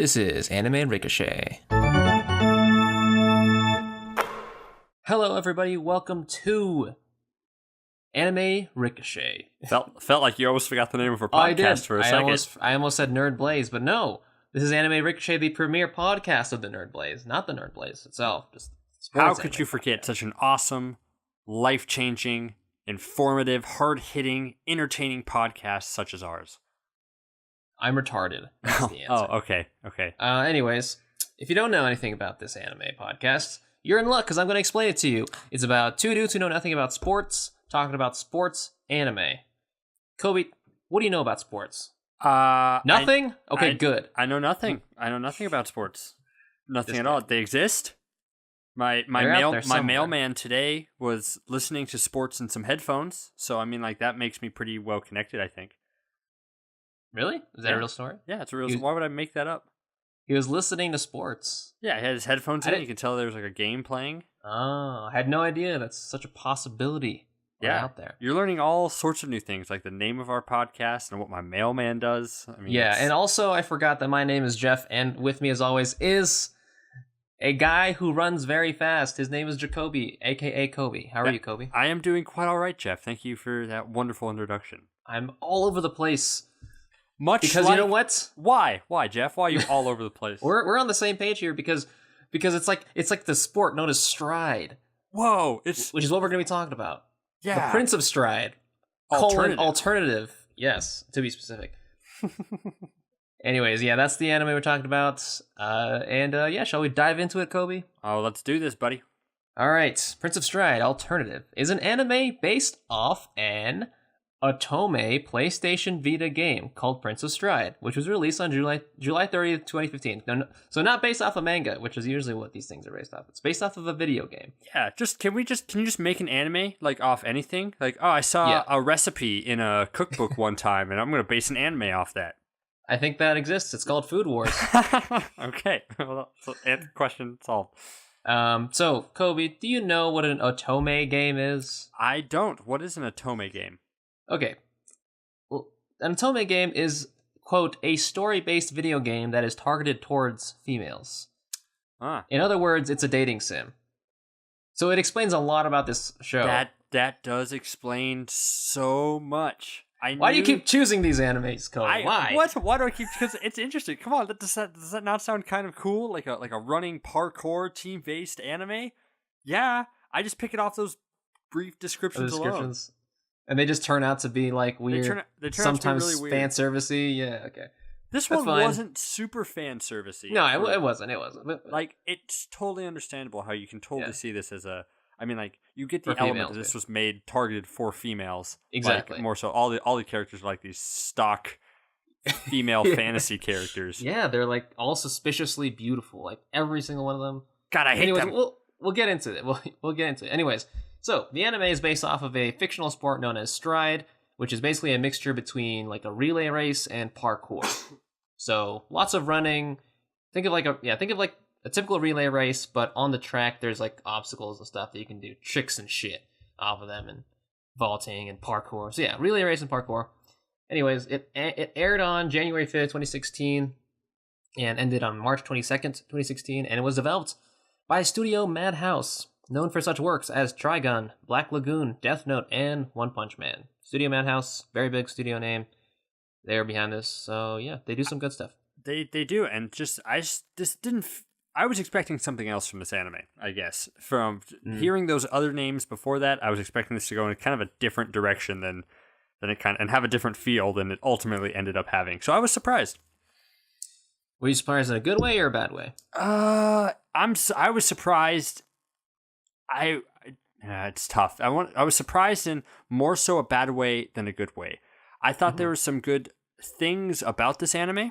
This is Anime Ricochet. Hello, everybody. Welcome to Anime Ricochet. Felt like you almost forgot the name of our podcast for a second. I almost said Nerd Blaze, but no. This is Anime Ricochet, the premier podcast of the Nerd Blaze, not the Nerd Blaze itself. Just how could you forget such an awesome, life-changing, informative, hard-hitting, entertaining podcast such as ours? I'm retarded. That's the answer. Okay. Anyways, if you don't know anything about this anime podcast, you're in luck because I'm going to explain it to you. It's about two dudes who know nothing about sports, talking about sports anime. Kobe, what do you know about sports? Nothing? Good. I know nothing. I know nothing about sports. Nothing at all. They exist. My mailman today was listening to sports in some headphones, so I mean, like, that makes me pretty well connected, I think. Really? Is that a real story? Yeah, it's a real story. Why would I make that up? He was listening to sports. Yeah, he had his headphones in. You could tell there was like a game playing. Oh, I had no idea. That's such a possibility out there. You're learning all sorts of new things, like the name of our podcast and what my mailman does. I mean, yeah, and also I forgot that my name is Jeff, and with me as always is a guy who runs very fast. His name is Jacoby, a.k.a. Kobe. How are you, Kobe? I am doing quite all right, Jeff. Thank you for that wonderful introduction. I'm all over the place. Because you know what? Why, Jeff? Why are you all over the place? We're on the same page here because it's like the sport known as stride. Whoa, which is what we're going to be talking about. Yeah, the Prince of Stride. Alternative. Yes, to be specific. Anyways, yeah, that's the anime we're talking about. Shall we dive into it, Kobe? Oh, let's do this, buddy. All right, Prince of Stride Alternative is an anime based off an Otome PlayStation Vita game called Prince of Stride, which was released on July 30th, 2015. No, so not based off a manga, which is usually what these things are based off. It's based off of a video game. Yeah, can you just make an anime like off anything? Like, oh, I saw a recipe in a cookbook one time, and I'm going to base an anime off that. I think that exists. It's called Food Wars. Okay, well, question solved. So Kobe, do you know what an Otome game is? I don't. What is an Otome game? Okay. Well, an Otome game is, quote, a story-based video game that is targeted towards females. In other words, it's a dating sim. So it explains a lot about this show. That does explain so much. Why do you keep choosing these animes, Cole? Why? Why do I keep? Because it's interesting. Come on, does that not sound kind of cool? Like a running parkour team-based anime? Yeah, I just pick it off those brief descriptions alone. And they just turn out to be like weird, they turn sometimes out to be really weird. fan servicey. Yeah, okay. This one wasn't super fan servicey. No, it wasn't. But, like, it's totally understandable how you can totally see this as a. I mean, like, you get the element that this was made targeted for females. Exactly. Like, more so, all the characters are like these stock female fantasy characters. Yeah, they're like all suspiciously beautiful. Like every single one of them. God, I hate them. We'll get into it. We'll get into it. Anyways. So, the anime is based off of a fictional sport known as Stride, which is basically a mixture between like a relay race and parkour. So, lots of running. Think of like a typical relay race, but on the track there's like obstacles and stuff that you can do, tricks and shit off of them, and vaulting and parkour. So yeah, relay race and parkour. Anyways, it aired on January 5th, 2016 and ended on March 22nd, 2016, and it was developed by Studio Madhouse, known for such works as Trigun, Black Lagoon, Death Note, and One Punch Man. Studio Madhouse, very big studio name. They're behind this, so yeah, they do some good stuff. They do, and I was expecting something else from this anime, I guess. From hearing those other names before that, I was expecting this to go in kind of a different direction than it and have a different feel than it ultimately ended up having. So I was surprised. Were you surprised in a good way or a bad way? I was surprised. It's tough. I was surprised in more so a bad way than a good way. I thought there were some good things about this anime,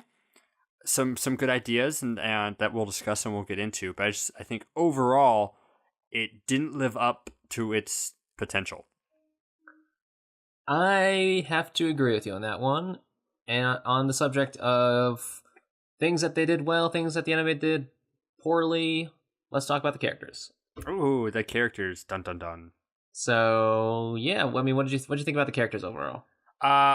some good ideas, and that we'll discuss and we'll get into. But I think overall, it didn't live up to its potential. I have to agree with you on that one. And on the subject of things that they did well, things that the anime did poorly, let's talk about the characters. Ooh, the characters, dun dun dun. So yeah, I mean, what did you think about the characters overall?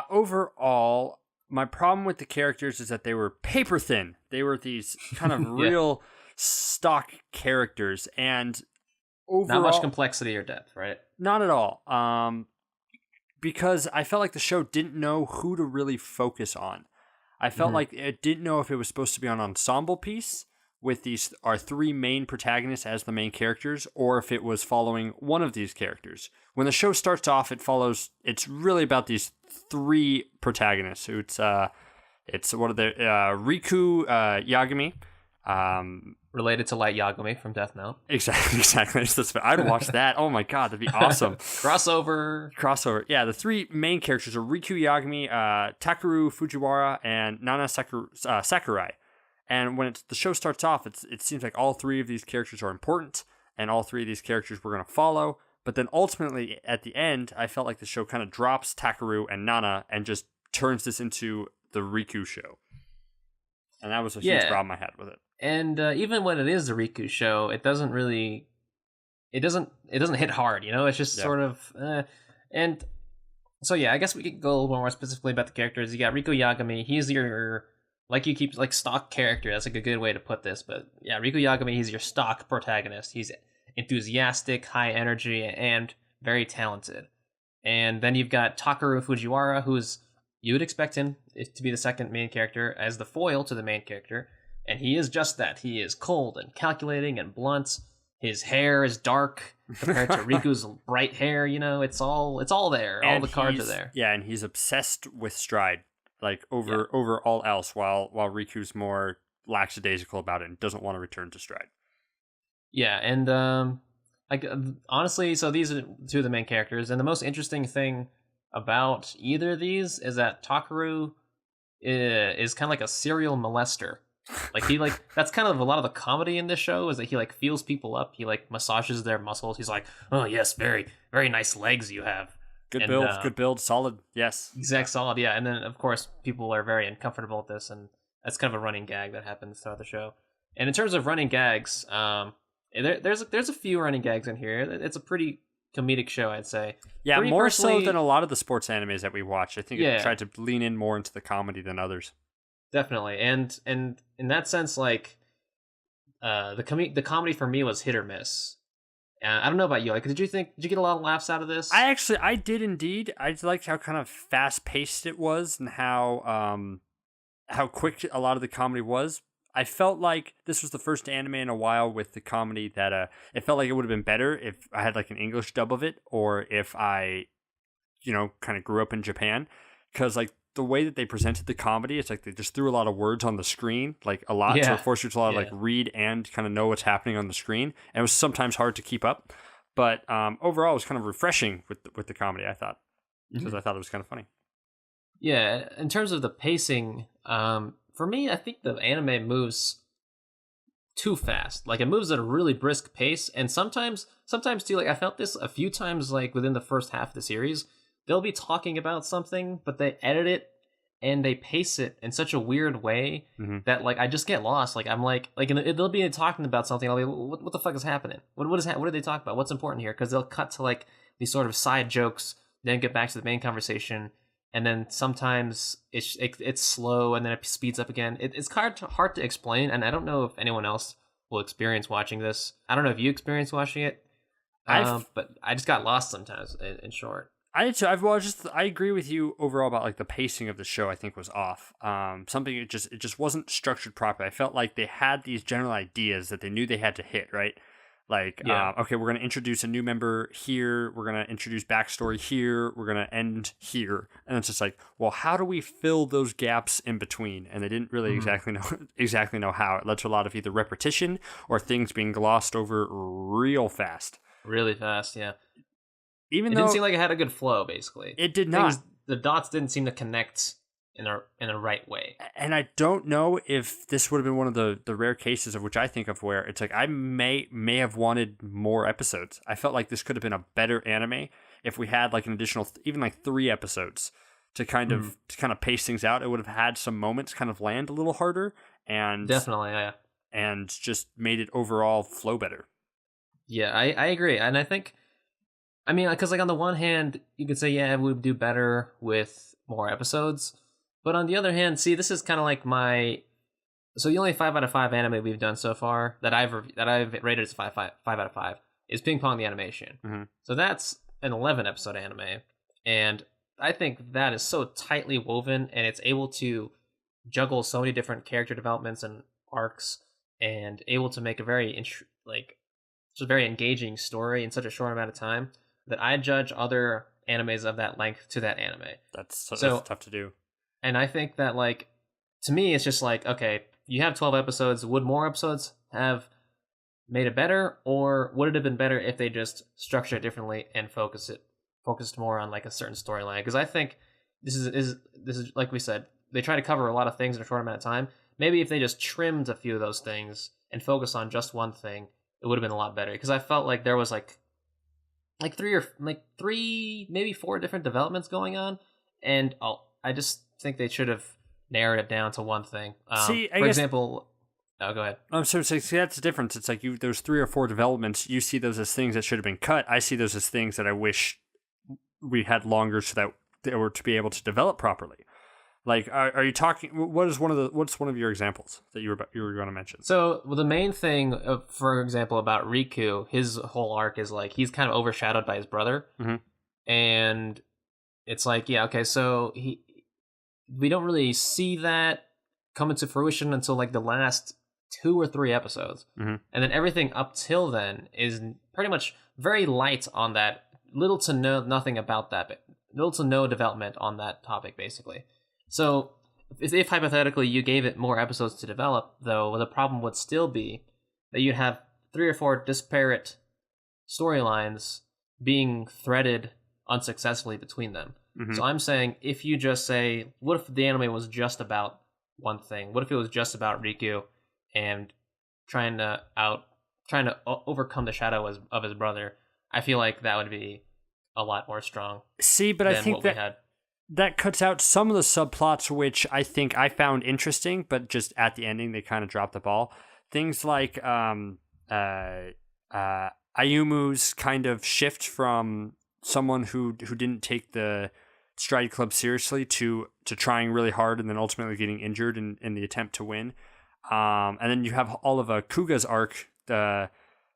Overall, My problem with the characters is that they were paper thin. They were these kind of Yeah. real stock characters, and overall, Not much complexity or depth, right? not at all. Because I felt like the show didn't know who to really focus on. I felt like it didn't know if it was supposed to be an ensemble piece with these our three main protagonists as the main characters, or if it was following one of these characters. When the show starts off, it's really about these three protagonists. It's what are they? Riku Yagami. Related to Light Yagami from Death Note. Exactly. I'd watch that. Oh my god, that'd be awesome. Crossover. Yeah, the three main characters are Riku Yagami, Takeru Fujiwara, and Nana Sakurai. And when the show starts off, it seems like all three of these characters are important, and all three of these characters we're going to follow. But then ultimately, at the end, I felt like the show kind of drops Takeru and Nana and just turns this into the Riku show. And that was a huge problem I had with it. And even when it is the Riku show, it doesn't hit hard, you know? It's just sort of... And so, yeah, I guess we could go a little more specifically about the characters. You got Riku Yagami. He's your... stock character. That's like a good way to put this. But yeah, Riku Yagami, he's your stock protagonist. He's enthusiastic, high energy, and very talented. And then you've got Takeru Fujiwara, who's... You would expect him to be the second main character as the foil to the main character. And he is just that. He is cold and calculating and blunt. His hair is dark compared to Riku's bright hair. You know, it's all there. And all the cards are there. Yeah, and he's obsessed with Stride, like over all else, while Riku's more lackadaisical about it and doesn't want to return to Stride. Yeah, and honestly, so these are two of the main characters, and the most interesting thing about either of these is that Takeru is kind of like a serial molester. That's kind of a lot of the comedy in this show is that he feels people up. He massages their muscles. He's like, oh yes, very, very nice legs you have. Good build, solid. Yes. Exact solid. Yeah. And then of course people are very uncomfortable with this, and that's kind of a running gag that happens throughout the show. And in terms of running gags, there's a few running gags in here. It's a pretty comedic show, I'd say. Yeah, more so than a lot of the sports animes that we watch. I think it tried to lean in more into the comedy than others. Definitely, and in that sense, the comedy for me was hit or miss. I don't know about you. Did you get a lot of laughs out of this? I did indeed. I liked how kind of fast paced it was, and how quick a lot of the comedy was. I felt like this was the first anime in a while with the comedy that it felt like it would have been better if I had an English dub of it, or if I, kind of grew up in Japan, because the way that they presented the comedy, it's they just threw a lot of words on the screen, a lot, so it forced you to read and kind of know what's happening on the screen, and it was sometimes hard to keep up. But overall, it was kind of refreshing with the comedy, I thought, because I thought it was kind of funny. Yeah, in terms of the pacing, for me, I think the anime moves too fast. It moves at a really brisk pace, and sometimes too, I felt this a few times, within the first half of the series. They'll be talking about something, but they edit it and they pace it in such a weird way that I just get lost. They'll be talking about something. I'll be, what the fuck is happening? What did they talk about? What's important here? Because they'll cut to these sort of side jokes, then get back to the main conversation, and then sometimes it's slow and then it speeds up again. It's hard to explain, and I don't know if anyone else will experience watching this. I don't know if you experienced watching it, but I just got lost sometimes. In short. I did too. I agree with you overall about the pacing of the show. I think was off. Something it just wasn't structured properly. I felt like they had these general ideas that they knew they had to hit right. Okay, we're gonna introduce a new member here. We're gonna introduce backstory here. We're gonna end here, and it's just well, how do we fill those gaps in between? And they didn't really exactly know how. It led to a lot of either repetition or things being glossed over real fast. Really fast, yeah. It didn't seem like it had a good flow, basically. It did not. The dots didn't seem to connect in a right way. And I don't know if this would have been one of the rare cases of which I think of where it's I may have wanted more episodes. I felt like this could have been a better anime if we had an additional even 3 episodes to kind of pace things out. It would have had some moments kind of land a little harder, and definitely, yeah, and just made it overall flow better. Yeah, I agree, and I think. Because on the one hand, you could say, yeah, we would do better with more episodes. But on the other hand, see, this is kind of like my. So the only 5 out of 5 anime we've done so far that I've rated as 5 out of 5 is Ping Pong the Animation. Mm-hmm. So that's an 11 episode anime, and I think that is so tightly woven, and it's able to juggle so many different character developments and arcs, and able to make a very very engaging story in such a short amount of time that I judge other animes of that length to that anime. That's tough to do. And I think that, like, to me, it's just like, okay, you have 12 episodes. Would more episodes have made it better, or would it have been better if they just structured it differently and focused more on like a certain storyline? Because I think this is like we said, they try to cover a lot of things in a short amount of time. Maybe if they just trimmed a few of those things and focused on just one thing, it would have been a lot better. Because I felt like there was like three, maybe 4 different developments going on, and I just think they should have narrowed it down to one thing. For example, oh, go ahead. So that's the difference. It's like those 3 or 4 developments, you see those as things that should have been cut. I see those as things that I wish we had longer so that they were to be able to develop properly. Like, are you talking? What's one of your examples that you were going to mention? So the main thing, for example, about Riku, his whole arc is like he's kind of overshadowed by his brother, and it's like, yeah, okay, so we don't really see that come into fruition until like the last 2 or 3 episodes, and then everything up till then is pretty much very light on that. Little to no development on that topic, basically. So, if hypothetically you gave it more episodes to develop, though, the problem would still be that you'd have 3 or 4 disparate storylines being threaded unsuccessfully between them. So I'm saying, if you just say, what if the anime was just about one thing? What if it was just about Riku and trying to overcome the shadow of his brother? I feel like that would be a lot more strong. See, but I think that cuts out some of the subplots, which I think I found interesting, but just at the ending, they kind of dropped the ball. Things like Ayumu's kind of shift from someone who didn't take the Stride Club seriously to trying really hard and then ultimately getting injured in the attempt to win. And then you have all of Kuga's arc, the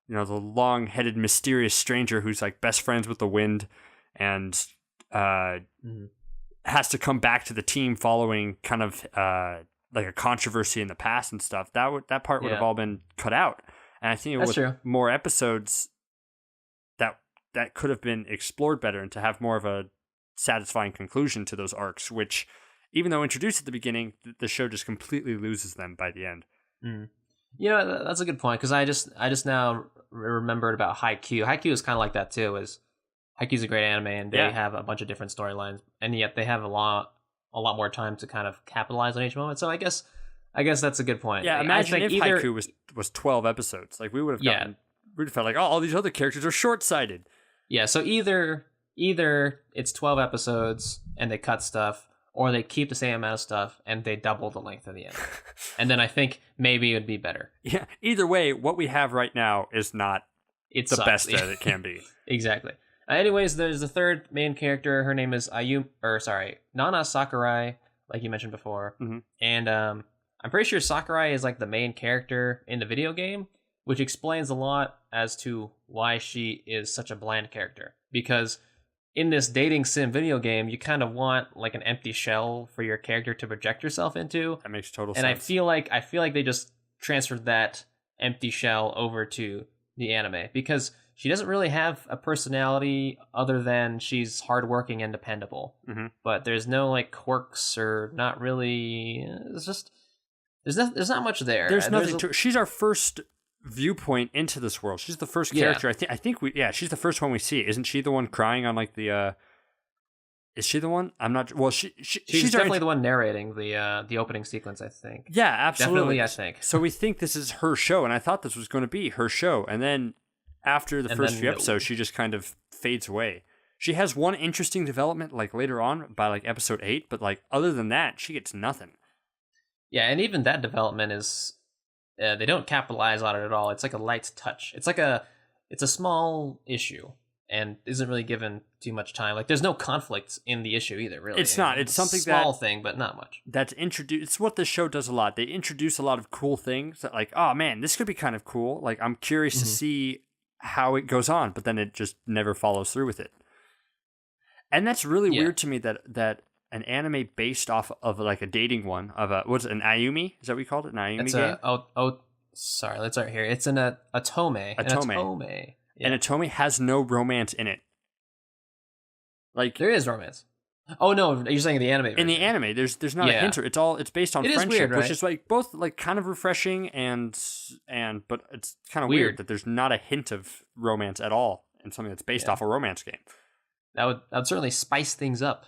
long-headed mysterious stranger who's like best friends with the wind and has to come back to the team following kind of like a controversy in the past and stuff. That part would have all been cut out. And I think with more episodes, that could have been explored better, and to have more of a satisfying conclusion to those arcs, which, even though introduced at the beginning, the show just completely loses them by the end. You know, that's a good point, because I just now remembered about Haikyuu. Haikyuu is kind of like that too. Haikyuu's a great anime, and they have a bunch of different storylines, and yet they have a lot more time to kind of capitalize on each moment. So I guess that's a good point. Yeah, imagine if Haikyuu was 12 episodes. Like, we would have felt like, oh, all these other characters are short-sighted. Yeah, so either it's 12 episodes and they cut stuff, or they keep the same amount of stuff and they double the length of the anime. And then I think maybe it would be better. Yeah, either way, what we have right now is not the best that it can be. Exactly. Anyways, there's the third main character. Her name is Nana Sakurai, like you mentioned before. And I'm pretty sure Sakurai is like the main character in the video game, which explains a lot as to why she is such a bland character. Because in this dating sim video game, you kind of want like an empty shell for your character to project yourself into. That makes total sense. And I feel like they just transferred that empty shell over to the anime, because she doesn't really have a personality other than she's hardworking and dependable. But there's no like quirks, or not really. It's just there's not much there. There's nothing. She's our first viewpoint into this world. She's the first character. I think she's the first one we see. Isn't she the one crying on like the is she the one? I'm not well, she's definitely the one narrating the opening sequence, I think. Yeah, absolutely. Definitely, I think. So we think this is her show, and I thought this was going to be her show, and then after the first few episodes, she just kind of fades away. She has one interesting development like later on by like episode 8, but like other than that, she gets nothing. Yeah, and even that development is they don't capitalize on it at all. It's like a light touch. It's a small issue, and isn't really given too much time. Like, there's no conflict in the issue either, really. It's not. It's something small thing, but not much. That's introduced. It's what the show does a lot. They introduce a lot of cool things that, like, oh man, this could be kind of cool. Like, I'm curious to see how it goes on, but then it just never follows through with it. And that's really weird to me that an anime based off of like a dating one of what's it, an Ayumi? Is that what we called it? An Ayumi game? Sorry, let's start here. It's an Atome. Atome. And Atome has no romance in it. Like, there is romance. Oh no, you're saying the anime version. In the anime, there's not a hint. It's based on friendship, weird, right? which is like both like kind of refreshing and but it's kind of weird that there's not a hint of romance at all in something that's based off a romance game. That would certainly spice things up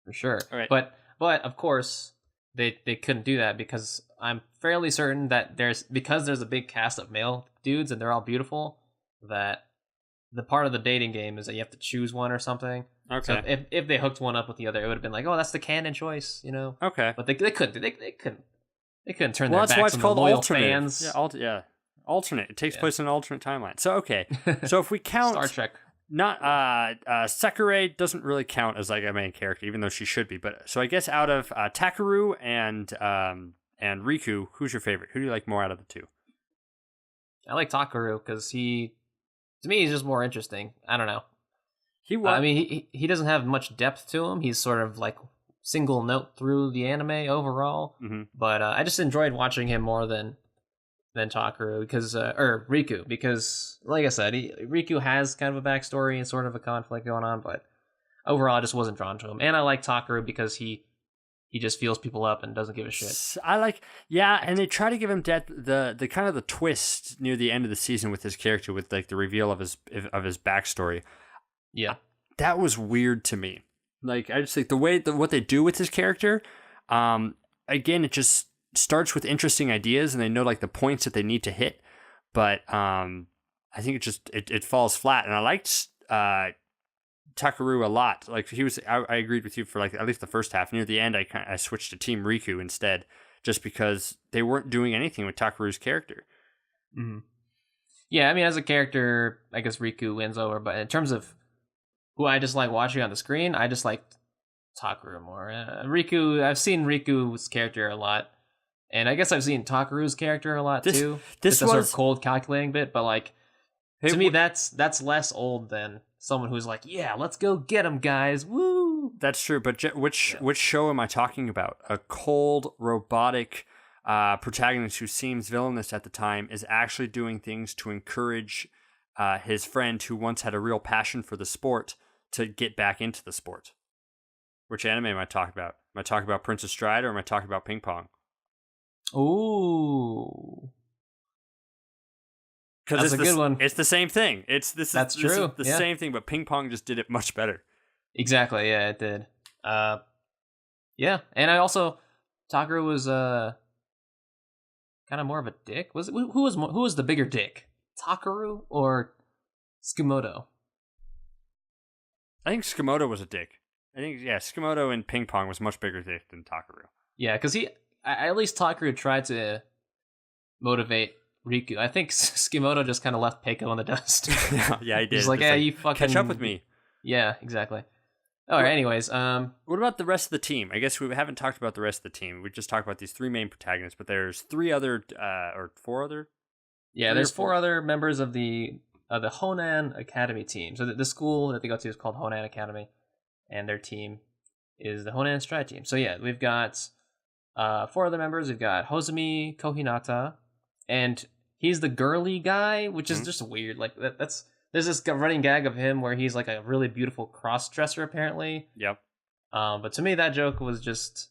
for sure. Right. But of course they couldn't do that because I'm fairly certain that there's a big cast of male dudes and they're all beautiful, that the part of the dating game is that you have to choose one or something. Okay. So if they hooked one up with the other, it would have been like, oh, that's the canon choice, you know? Okay. But they couldn't. They couldn't turn their backs on the loyal fans. Well, that's why it's called alternate. Alternate. It takes place in an alternate timeline. So okay. So if we count Star Trek, not Sakura doesn't really count as like a main character, even though she should be. But so I guess out of Takeru and Riku, who's your favorite? Who do you like more out of the two? I like Takeru because to me, he's just more interesting. I don't know. I mean, he doesn't have much depth to him. He's sort of like single note through the anime overall. Mm-hmm. But I just enjoyed watching him more than Takeru or Riku because, like I said, Riku has kind of a backstory and sort of a conflict going on. But overall, I just wasn't drawn to him. And I like Takeru because he just feels people up and doesn't give a shit. And they try to give him depth. The kind of the twist near the end of the season with his character, with like the reveal of his backstory. Yeah, that was weird to me. Like, I just think what they do with his character, again, it just starts with interesting ideas and they know like the points that they need to hit, but I think it falls flat. And I liked Takeru a lot. Like, I agreed with you for like at least the first half. Near the end, I switched to Team Riku instead, just because they weren't doing anything with Takeru's character. Mm-hmm. Yeah, I mean, as a character, I guess Riku wins over, but in terms of who I just like watching on the screen, I just like Takeru more. Riku, I've seen Riku's character a lot, and I guess I've seen Takeru's character a lot too. This was sort of cold, calculating bit, but like to me, that's less old than someone who's like, yeah, let's go get him, guys, woo. That's true, but which show am I talking about? A cold, robotic protagonist who seems villainous at the time is actually doing things to encourage his friend who once had a real passion for the sport to get back into the sport. Which anime am I talking about? Am I talking about Princess Stride or am I talking about Ping Pong? Ooh. Because it's a good one. It's the same thing. That's true. This is the same thing, but Ping Pong just did it much better. Exactly, yeah, it did. Yeah, and I also Takeru was kind of more of a dick. Who was the bigger dick? Takeru or Tsukamoto? I think Tsukamoto was a dick. I think Tsukamoto in Ping Pong was much bigger dick than Takeru. Yeah, because at least Takeru tried to motivate Riku. I think Tsukamoto just kind of left Peiko in the dust. Yeah, he did. He's like, yeah, you fucking catch up with me. Yeah, exactly. All right. Anyways, what about the rest of the team? I guess we haven't talked about the rest of the team. We just talked about these three main protagonists, but there's four other. Yeah, there's four other members of the Honan Academy team. So the school that they go to is called Honan Academy, and their team is the Honan Stride team. So yeah, we've got four other members. We've got Hozumi Kohinata, and he's the girly guy, which is just weird. Like that's there's this running gag of him where he's like a really beautiful cross dresser apparently. Yep. But to me, that joke was just.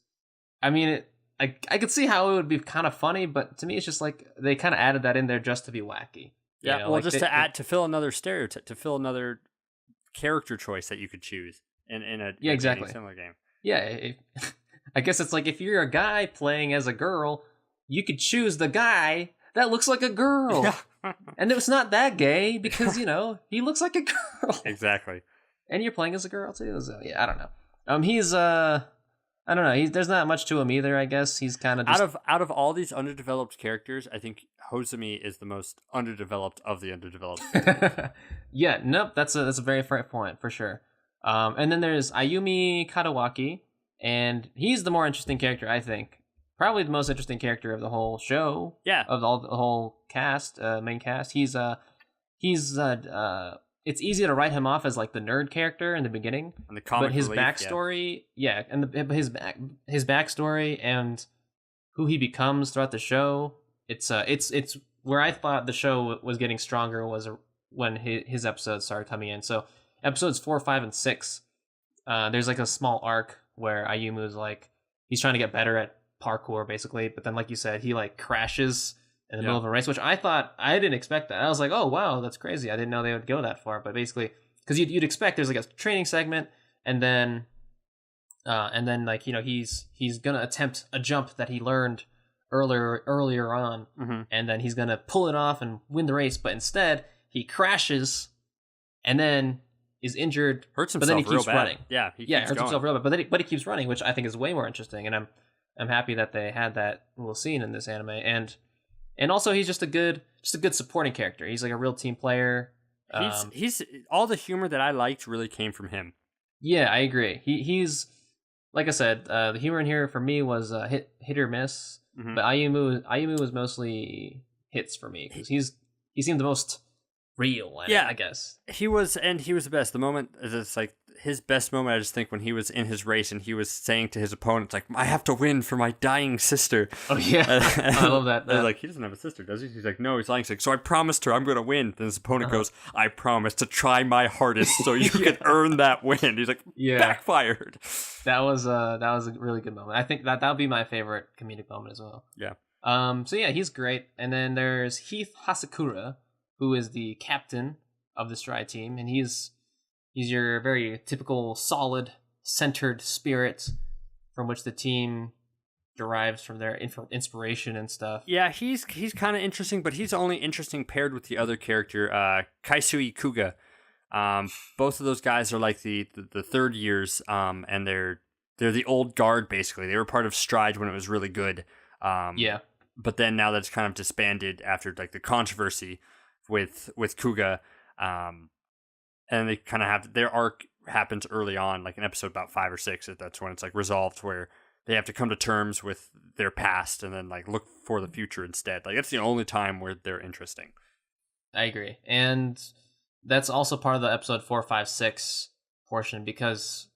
I mean, I could see how it would be kind of funny, but to me, it's just like they kind of added that in there just to be wacky. Yeah, you know, well, like just to fill another stereotype, to fill another character choice that you could choose in a exactly similar game. Yeah, I guess it's like if you're a guy playing as a girl, you could choose the guy that looks like a girl. Yeah. And it's not that gay because, you know, he looks like a girl. Exactly. And you're playing as a girl too, so yeah, I don't know. He's I don't know. There's not much to him either. I guess he's kind of Out of all these underdeveloped characters, I think Hozumi is the most underdeveloped of the underdeveloped. Yeah, nope. That's a very fair point for sure. And then there's Ayumi Kadawaki, and he's the more interesting character, I think. Probably the most interesting character of the whole show. Yeah, of all the whole cast, main cast. He's it's easy to write him off as like the nerd character in the beginning, and the comic but his relief, backstory, and his backstory and who he becomes throughout the show. It's where I thought the show was getting stronger was when his episodes started coming in. So episodes 4, 5, and 6, there's like a small arc where Ayumu's like he's trying to get better at parkour basically, but then like you said, he like crashes in the middle of a race, which I didn't expect that. I was like, oh wow, that's crazy. I didn't know they would go that far. But basically, because you'd expect there's like a training segment, and then like he's gonna attempt a jump that he learned earlier on, and then he's gonna pull it off and win the race. But instead, he crashes, and then is injured, hurts himself, but then he keeps real bad. running. Yeah, hurts himself real bad. But he keeps running, which I think is way more interesting, and I'm happy that they had that little scene in this anime. And also he's just a good supporting character. He's like a real team player. He's all the humor that I liked really came from him. Yeah, I agree. He's like I said, the humor in here for me was hit or miss, but Ayumu was mostly hits for me because he seemed the most real. I guess he was the best. The moment it's like his best moment, I just think when he was in his race and he was saying to his opponents like, "I have to win for my dying sister." Oh yeah, I love that. Like, he doesn't have a sister, does he? He's like, no, he's lying. He's like, so I promised her I'm going to win. Then his opponent goes, I promise to try my hardest so you can earn that win. He's like, backfired. That was a really good moment. I think that would be my favorite comedic moment as well. Yeah. So yeah, he's great. And then there's Heath Hasakura, who is the captain of the Stride team, and he's your very typical solid centered spirit from which the team derives from their inspiration and stuff. Yeah, he's kind of interesting, but he's only interesting paired with the other character, Kaisui Kuga. Both of those guys are like the third years, and they're the old guard basically. They were part of Stride when it was really good. But then now that's kind of disbanded after like the controversy with Kuga. And they kind of have their arc happens early on, like in episode about 5 or 6. That's when it's like resolved, where they have to come to terms with their past and then like look for the future instead. Like that's the only time where they're interesting. I agree, and that's also part of the episode 4, 5, 6 portion, because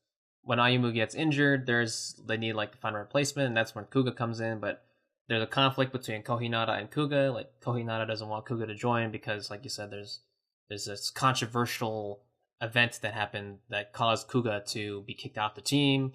when Ayumu gets injured, they need like to find a replacement, and that's when Kuga comes in. But there's a conflict between Kohinata and Kuga. Like Kohinata doesn't want Kuga to join because, like you said, there's this controversial event that happened that caused Kuga to be kicked off the team.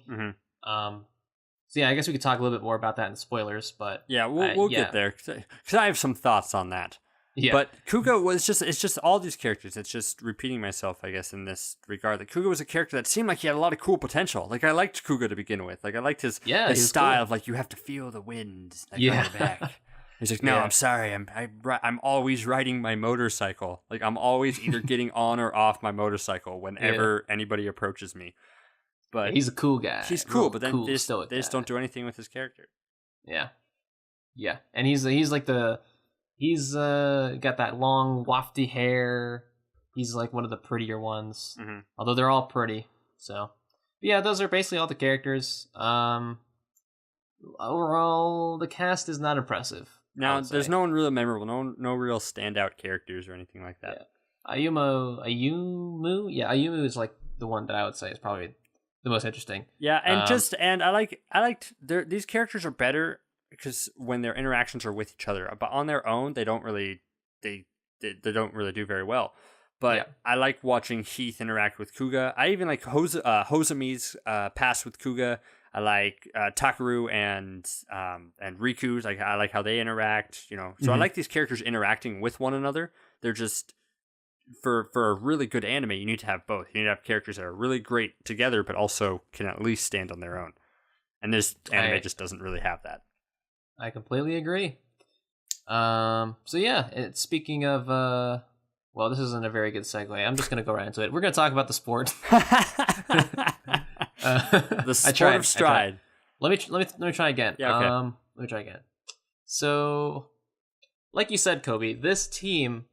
So yeah, I guess we could talk a little bit more about that in spoilers, but yeah, we'll get there because I have some thoughts on that. Yeah, but Kuga was it's just all these characters. It's just repeating myself, I guess, in this regard. That Kuga was a character that seemed like he had a lot of cool potential. Like I liked Kuga to begin with. Like I liked his style of like you have to feel the wind on your back. He's like, no, I'm sorry. I'm always riding my motorcycle. Like I'm always either getting on or off my motorcycle whenever anybody approaches me. But he's a cool guy. He's cool, but then they just don't do anything with his character. Yeah, and he's like he's got that long wafty hair. He's like one of the prettier ones, although they're all pretty. So yeah, those are basically all the characters. Overall, the cast is not impressive. Now, there's no one really memorable, no real standout characters or anything like that. Yeah. Ayumu is like the one that I would say is probably the most interesting. Yeah, and I liked these characters are better because when their interactions are with each other, but on their own they don't really don't really do very well. But I like watching Heath interact with Kuga. I even like Hozumi's pass with Kuga. I like Takaru and Riku's. Like I like how they interact. So I like these characters interacting with one another. They're just for a really good anime, you need to have both. You need to have characters that are really great together, but also can at least stand on their own. And this anime just doesn't really have that. I completely agree. So yeah, speaking of, well, this isn't a very good segue. I'm just going to go right into it. We're going to talk about the sport. The sport of Stride. let me try again. Yeah, okay. Let me try again. So, like you said, Kobe, this team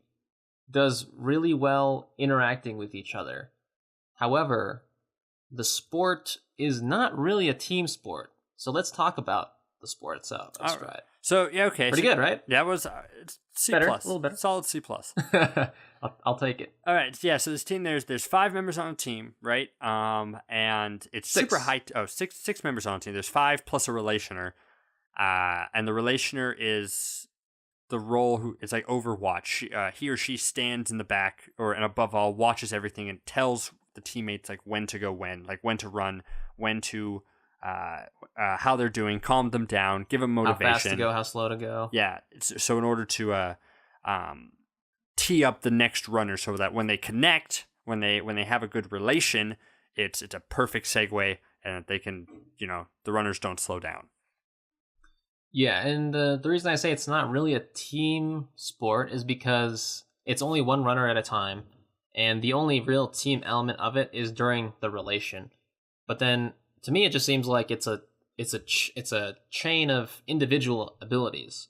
does really well interacting with each other. However, the sport is not really a team sport. So let's talk about the sport itself. Let's try it. So yeah, okay. Pretty good, right? That was C+. Better, a little better. Solid C+. I'll take it. All right, yeah. So this team, there's 5 members on the team, right? And it's super high. Six members on the team. There's 5 plus a relationer, and the relationer is the role who is like Overwatch. He or she stands in the back and above all watches everything and tells the teammates like when to go, when to run, when to how they're doing, calm them down, give them motivation. How fast to go, how slow to go. Yeah. So in order to tee up the next runner so that when they connect, when they have a good relation, it's a perfect segue and they can, the runners don't slow down. Yeah, and the reason I say it's not really a team sport is because it's only one runner at a time, and the only real team element of it is during the relation. But then, to me, it just seems like it's a chain of individual abilities.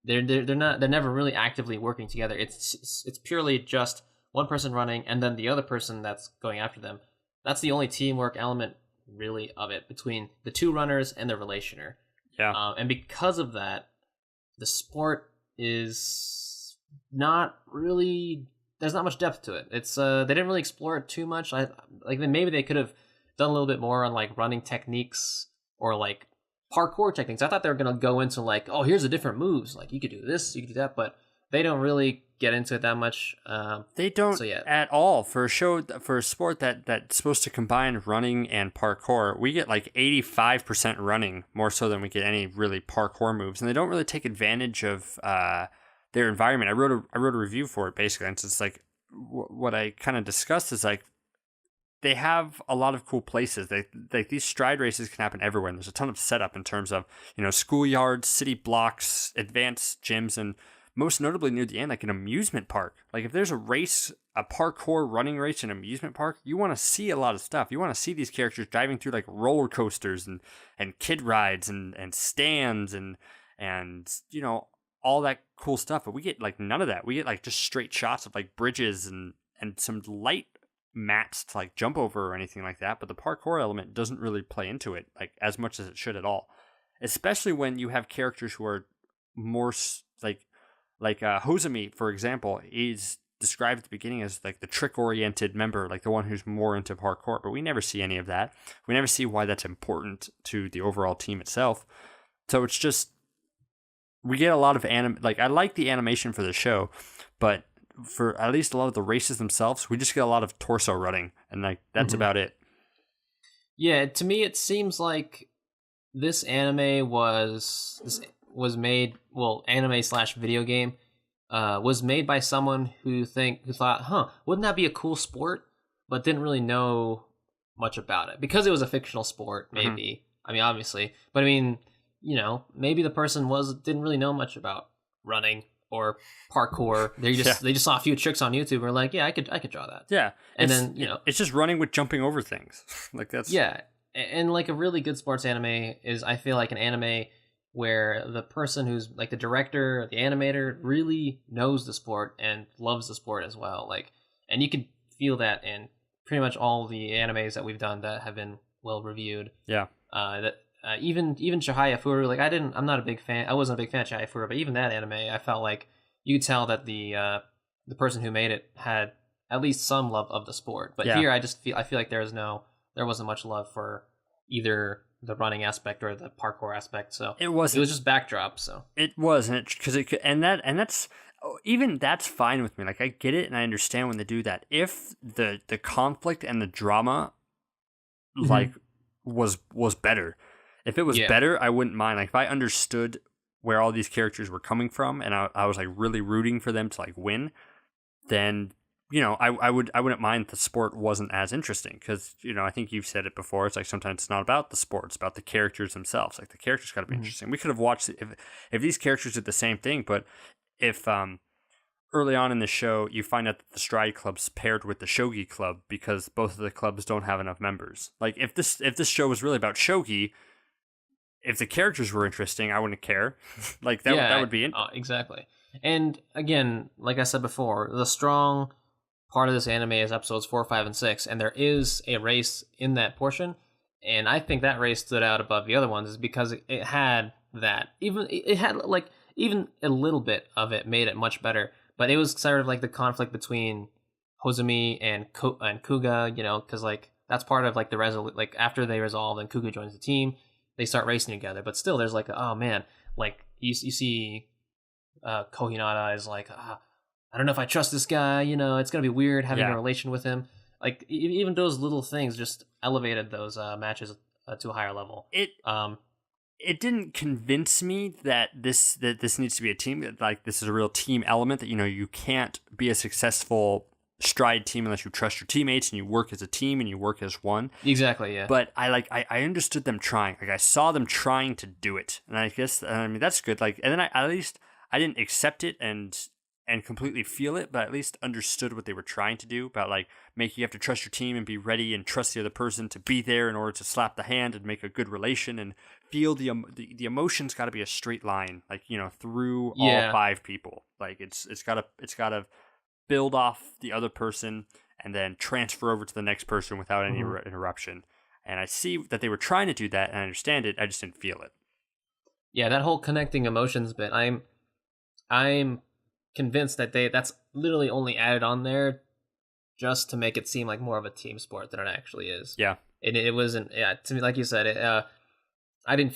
They're never really actively working together. It's purely just one person running and then the other person that's going after them. That's the only teamwork element really of it between the 2 runners and the relationer. Yeah. And because of that, the sport is not really. There's not much depth to it. It's they didn't really explore it too much. Maybe they could have done a little bit more on like running techniques or like parkour techniques. I thought they were gonna go into like, oh, here's the different moves. Like you could do this, you could do that, but they don't really get into it that much. They don't at all for a sport that's supposed to combine running and parkour. We get like 85% running more so than we get any really parkour moves, and they don't really take advantage of their environment. I wrote a review for it basically, and it's like what I kind of discussed is like they have a lot of cool places. These stride races can happen everywhere, and there's a ton of setup in terms of schoolyards, city blocks, advanced gyms, and most notably near the end, like an amusement park. Like if there's a parkour running race in an amusement park, you want to see a lot of stuff. You want to see these characters driving through like roller coasters and kid rides and stands and all that cool stuff. But we get like none of that. We get like just straight shots of like bridges and some light mats to like jump over or anything like that. But the parkour element doesn't really play into it like as much as it should at all. Especially when you have characters who are more like Hozumi, for example, is described at the beginning as like the trick-oriented member, like the one who's more into parkour, but we never see any of that. We never see why that's important to the overall team itself. So it's just, we get a lot of I like the animation for the show, but for at least a lot of the races themselves, we just get a lot of torso running, and like that's about it. Yeah, to me it seems like this anime was made, anime/video game, was made by someone who thought, wouldn't that be a cool sport, but didn't really know much about it because it was a fictional sport. Maybe I mean, obviously, but I mean, maybe the person didn't really know much about running or parkour. They just saw a few tricks on YouTube and were like, yeah, I could draw that. Yeah, and then it's just running with jumping over things. Like that's and like a really good sports anime is, I feel like, an anime where the person who's like the director or the animator really knows the sport and loves the sport as well. Like, and you can feel that in pretty much all the animes that we've done that have been well reviewed. Yeah. Even Chihaya Furu, like I'm not a big fan. I wasn't a big fan of Chihaya Furu, but even that anime, I felt like you could tell that the person who made it had at least some love of the sport. But here, I feel like there wasn't much love for either the running aspect or the parkour aspect. So it was just backdrop. So it was, and that's even that's fine with me. Like I get it and I understand when they do that. If the conflict and the drama like was better. If it was better, I wouldn't mind. Like if I understood where all these characters were coming from and I was like really rooting for them to like win, then I wouldn't mind if the sport wasn't as interesting, because I think you've said it before. It's like sometimes it's not about the sport; it's about the characters themselves. Like the characters got to be interesting. We could have watched it if these characters did the same thing, but if early on in the show you find out that the Stride Club's paired with the Shogi Club because both of the clubs don't have enough members. Like if this show was really about Shogi, if the characters were interesting, I wouldn't care. Like that would be it. Exactly. And again, like I said before, the strong part of this anime is episodes 4, 5, and 6, and there is a race in that portion. And I think that race stood out above the other ones is because it had that. It had like even a little bit of it made it much better. But it was sort of like the conflict between Hozumi and Kuga, you know, because like that's part of like the like after they resolve and Kuga joins the team, they start racing together. But still, there's like, oh man, like you see, Kohinata is like, I don't know if I trust this guy. You know, it's gonna be weird having a relation with him. Like even those little things just elevated those matches to a higher level. It didn't convince me that this needs to be a team. That, like, this is a real team element. That, you know, you can't be a successful Stride team unless you trust your teammates and you work as a team and you work as one. Exactly, yeah. But I understood them trying. Like, I saw them trying to do it, and I guess that's good. Like, and then at least I didn't accept it and completely feel it, but at least understood what they were trying to do about, like, making you have to trust your team and be ready and trust the other person to be there in order to slap the hand and make a good relation and feel the emotions got to be a straight line, like, you know, through all 5 people. Like, it's got to build off the other person and then transfer over to the next person without any interruption. And I see that they were trying to do that, and I understand it. I just didn't feel it. Yeah, that whole connecting emotions bit. I'm convinced that that's literally only added on there just to make it seem like more of a team sport than it actually is. Yeah. And it wasn't, to me, like you said, I don't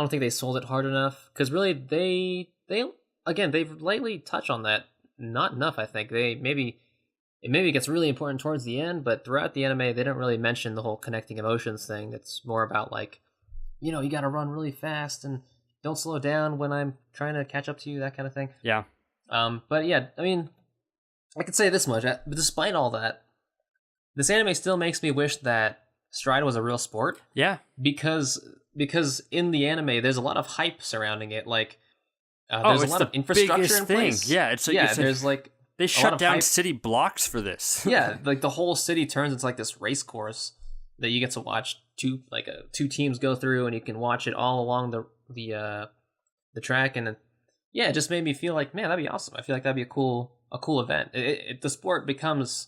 think they sold it hard enough, because really they they've lightly touched on that, not enough. I think it maybe gets really important towards the end, but throughout the anime they don't really mention the whole connecting emotions thing. It's more about, like, you know, you got to run really fast and don't slow down when I'm trying to catch up to you, that kind of thing. Yeah. But yeah, I mean, I could say this much. But despite all that, this anime still makes me wish that Stride was a real sport. Yeah. Because in the anime, there's a lot of hype surrounding it. Like, there's a lot of infrastructure in place. Yeah, there's like they shut down city blocks for this. Yeah, like the whole city turns into like this race course that you get to watch two teams go through, and you can watch it all along the track, and it just made me feel like, man, that'd be awesome. I feel like that'd be a cool event. The sport becomes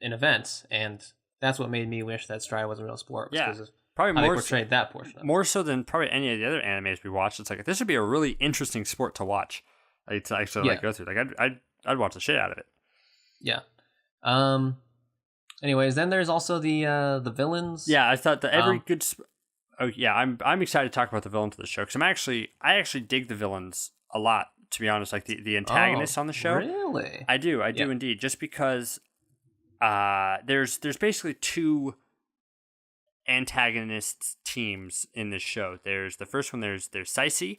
an event, and that's what made me wish that Stride was a real sport. Yeah, probably more portrayed that portion. More so than probably any of the other animes we watched. It's like, this would be a really interesting sport to watch. Like, to actually like go through. Like, I'd watch the shit out of it. Yeah. Anyways, then there's also the villains. Yeah, I thought that every good. Oh yeah, I'm excited to talk about the villains of the show, because I actually dig the villains a lot, to be honest. Like the antagonists on the show. Really? I do indeed. Just because there's basically 2 antagonist teams in this show. There's the first one. There's Saisi,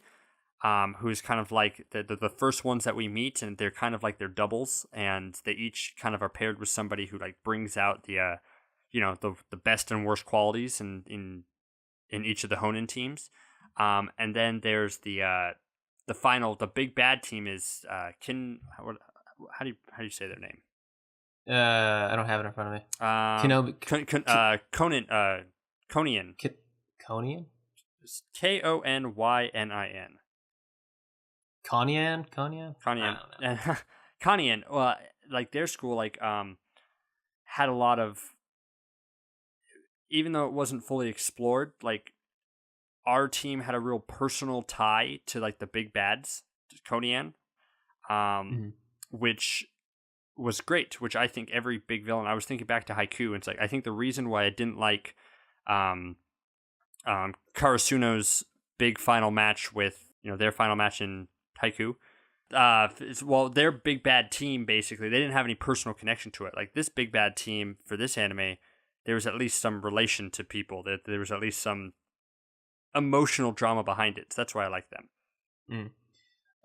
who's kind of like the first ones that we meet, and they're kind of like their doubles, and they each kind of are paired with somebody who, like, brings out the the best and worst qualities in each of the Honen teams. And then there's the big bad team is how do you say their name? I don't have it in front of me. Konian. Konian? Konyin. Konian. Konian. Well, like, their school, like, had a lot of, even though it wasn't fully explored, like, our team had a real personal tie to, like, the big bads, Konian, which was great, which I think every big villain, I was thinking back to Haiku, and it's like, I think the reason why I didn't like Karasuno's big final match with, their final match in Haiku, their big bad team, basically, they didn't have any personal connection to it. Like, this big bad team for this anime, there was at least some relation to people. There was at least some emotional drama behind it. So that's why I like them.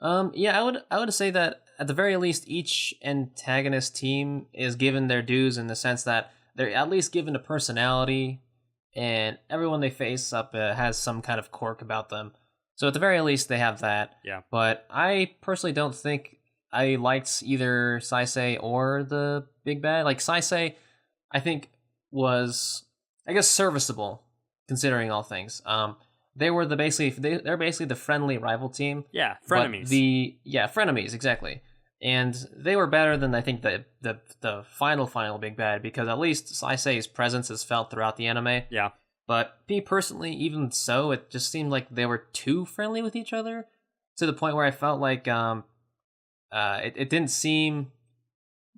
I would say that at the very least, each antagonist team is given their dues, in the sense that they're at least given a personality, and everyone they face up has some kind of quirk about them. So at the very least, they have that. Yeah. But I personally don't think I liked either Saisei or the big bad. Like, Saisei, I think, was, I guess, serviceable, considering all things. they were they're basically the friendly rival team. Yeah, frenemies. Frenemies, exactly. And they were better than I think the final big bad, because at least Saisei's presence is felt throughout the anime. Yeah. But me personally, even so, it just seemed like they were too friendly with each other, to the point where I felt like it didn't seem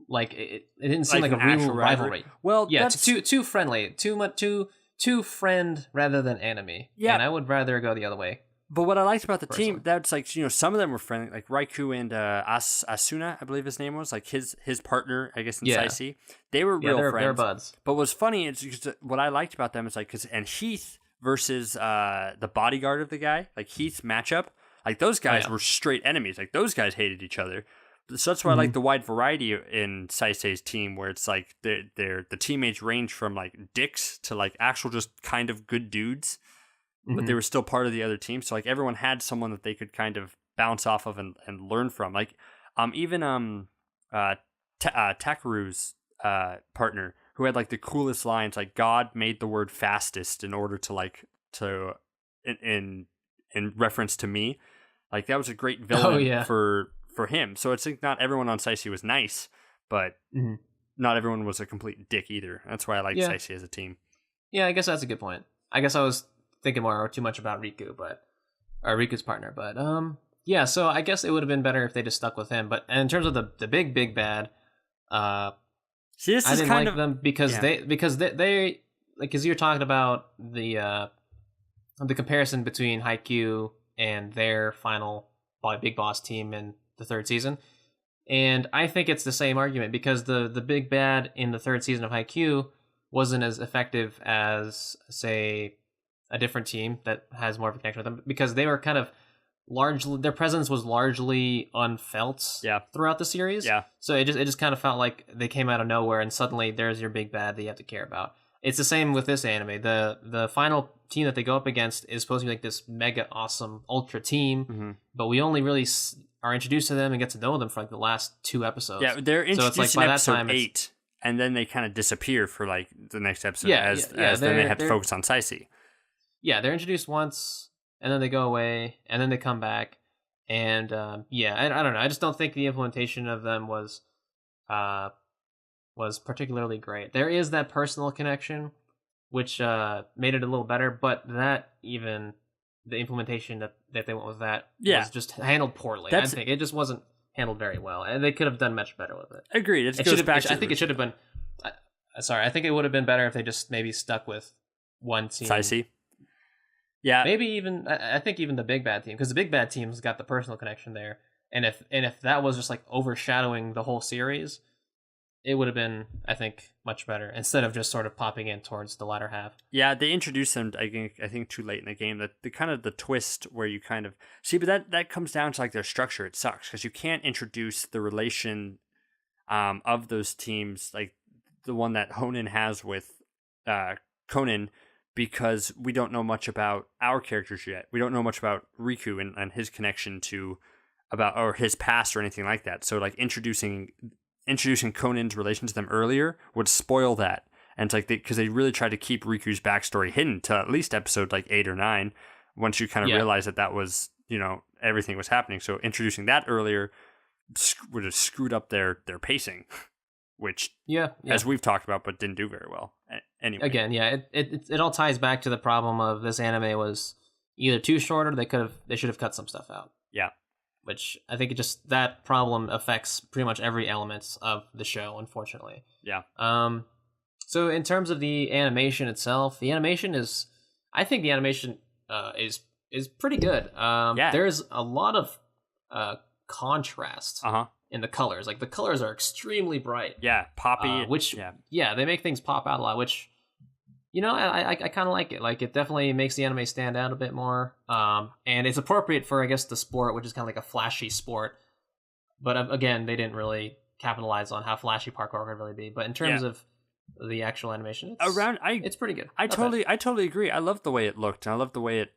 like it didn't seem like a real rivalry. Well, yeah, that's too friendly, too friend rather than enemy. Yeah, and I would rather go the other way. But what I liked about the team, that's like, some of them were friendly, like Raikou and Asuna, I believe his name was, like his partner, I guess, in Saisei. They were real friends. They're buds. But what's funny is what I liked about them is like, and Heath versus the bodyguard of the guy, like Heath's matchup, like those guys were straight enemies. Like those guys hated each other. So that's why I like the wide variety in Saisei's team, where it's like the teammates range from like dicks to like actual just kind of good dudes. But they were still part of the other team. So like everyone had someone that they could kind of bounce off of and learn from. Like even Takaru's partner, who had like the coolest lines, like God made the word fastest in order to in reference to me. Like that was a great villain for him. So it's like not everyone on Saisei was nice, but not everyone was a complete dick either. That's why I like Saisei as a team. Yeah, I guess that's a good point. I guess I was thinking too much about Riku's partner, but so I guess it would have been better if they just stuck with him. But in terms of the big bad, I didn't like them because they like, as you're talking about the comparison between Haikyuu and their final big boss team in the third season, and I think it's the same argument, because the big bad in the third season of Haikyuu wasn't as effective as, say, a different team that has more of a connection with them, because they were kind of their presence was largely unfelt throughout the series. Yeah. So it just kind of felt like they came out of nowhere and suddenly there's your big bad that you have to care about. It's the same with this anime. The final team that they go up against is supposed to be like this mega awesome ultra team, but we only really are introduced to them and get to know them for like the last 2 episodes. Yeah, they're introduced in episode 8, and then they kind of disappear for like the next episode as then they have to focus on Saisei. Yeah, they're introduced once, and then they go away, and then they come back, and I don't know. I just don't think the implementation of them was particularly great. There is that personal connection, which made it a little better, but that even the implementation that they went with that was just handled poorly. I think it just wasn't handled very well, and they could have done much better with it. Agreed. I think it should have been. I think it would have been better if they just maybe stuck with one team. Saisei. Yeah, maybe even I think even the big bad team, because the big bad team's got the personal connection there, and if that was just like overshadowing the whole series, it would have been, I think, much better, instead of just sort of popping in towards the latter half. Yeah, they introduced them, I think too late in the game. The kind of the twist where you kind of see, but that comes down to like their structure. It sucks because you can't introduce the relation of those teams, like the one that Honen has with Conan, because we don't know much about our characters yet. We don't know much about Riku and his connection to or his past or anything like that. So like introducing Conan's relation to them earlier would spoil that. And it's like because they really tried to keep Riku's backstory hidden to at least episode like 8 or 9, once you kind of realize that was, everything was happening. So introducing that earlier would have screwed up their pacing, which as we've talked about, but didn't do very well. Anyway, again, it all ties back to the problem of this anime was either too short or they should have cut some stuff out. Yeah, which I think that problem affects pretty much every element of the show, unfortunately. Yeah. So in terms of the animation itself, I think the animation is pretty good. There's a lot of contrast in the colors. Like the colors are extremely bright. Yeah, poppy. They make things pop out a lot, which I kind of like it. Like it definitely makes the anime stand out a bit more. And it's appropriate for, I guess, the sport, which is kind of like a flashy sport. But again, they didn't really capitalize on how flashy parkour could really be. But in terms of the actual animation, it's pretty good. I totally agree. I loved the way it looked. And I loved the way it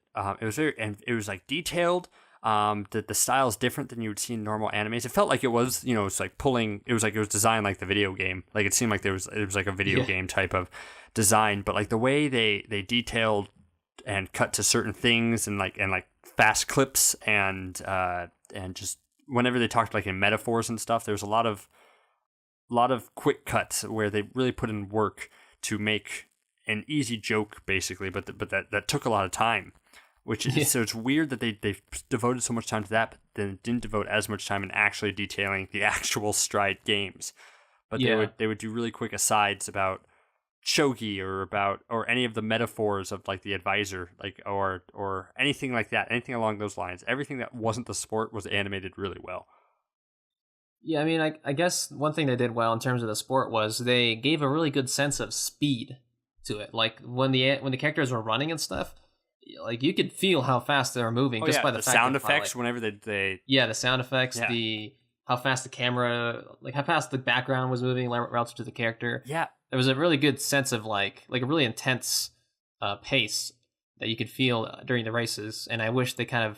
was like detailed. The style is different than you would see in normal animes. It felt like it was, it's like it was designed like the video game. Like it seemed like it was like a video game type of design, but like the way they detailed cut to certain things and like fast clips and just whenever they talked like in metaphors and stuff, there's a lot of quick cuts where they really put in work to make an easy joke basically, but that took a lot of time, which is so it's weird that they devoted so much time to that, but then didn't devote as much time in actually detailing the actual Stride games. But they would do really quick asides about shogi or any of the metaphors of like the advisor, like or anything like that, anything along those lines. Everything that wasn't the sport was animated really well. Yeah, I mean, I guess one thing they did well in terms of the sport was they gave a really good sense of speed to it. Like when the characters were running and stuff, like you could feel how fast they were moving just by the fact sound that, effects like, whenever they the sound effects, how fast the camera, like how fast the background was moving relative to the character. Yeah, there was a really good sense of like a really intense pace that you could feel during the races, and I wish they kind of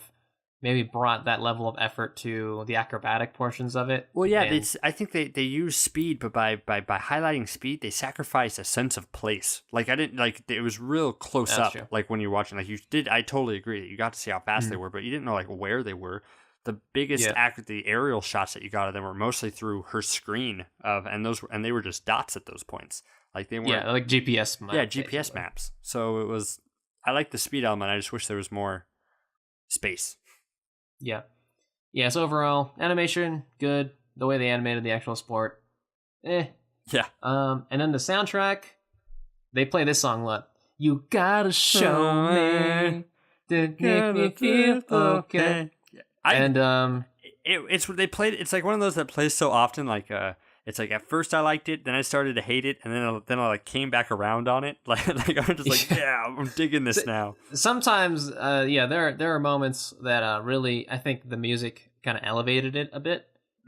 maybe brought that level of effort to the acrobatic portions of it. Well, yeah, I think they use speed, but by highlighting speed, they sacrifice a sense of place. Like I didn't like it was real close up. True. Like when you're watching, like you did, I totally agree that you got to see how fast they were, but you didn't know like where they were. The biggest the aerial shots that you got of them were mostly through her screen and they were just dots at those points. Like they weren't like GPS maps. Yeah, GPS maps. So I like the speed element. I just wish there was more space. Yeah. So overall, animation good. The way they animated the actual sport, Yeah. And then the soundtrack, they play this song a lot. You gotta show me to make me feel okay. It's they played. It's like one of those that plays so often. Like it's like at first I liked it, then I started to hate it, and then I like came back around on it. Like I'm just like I'm digging this now. Sometimes there are moments that really I think the music kind of elevated it a bit,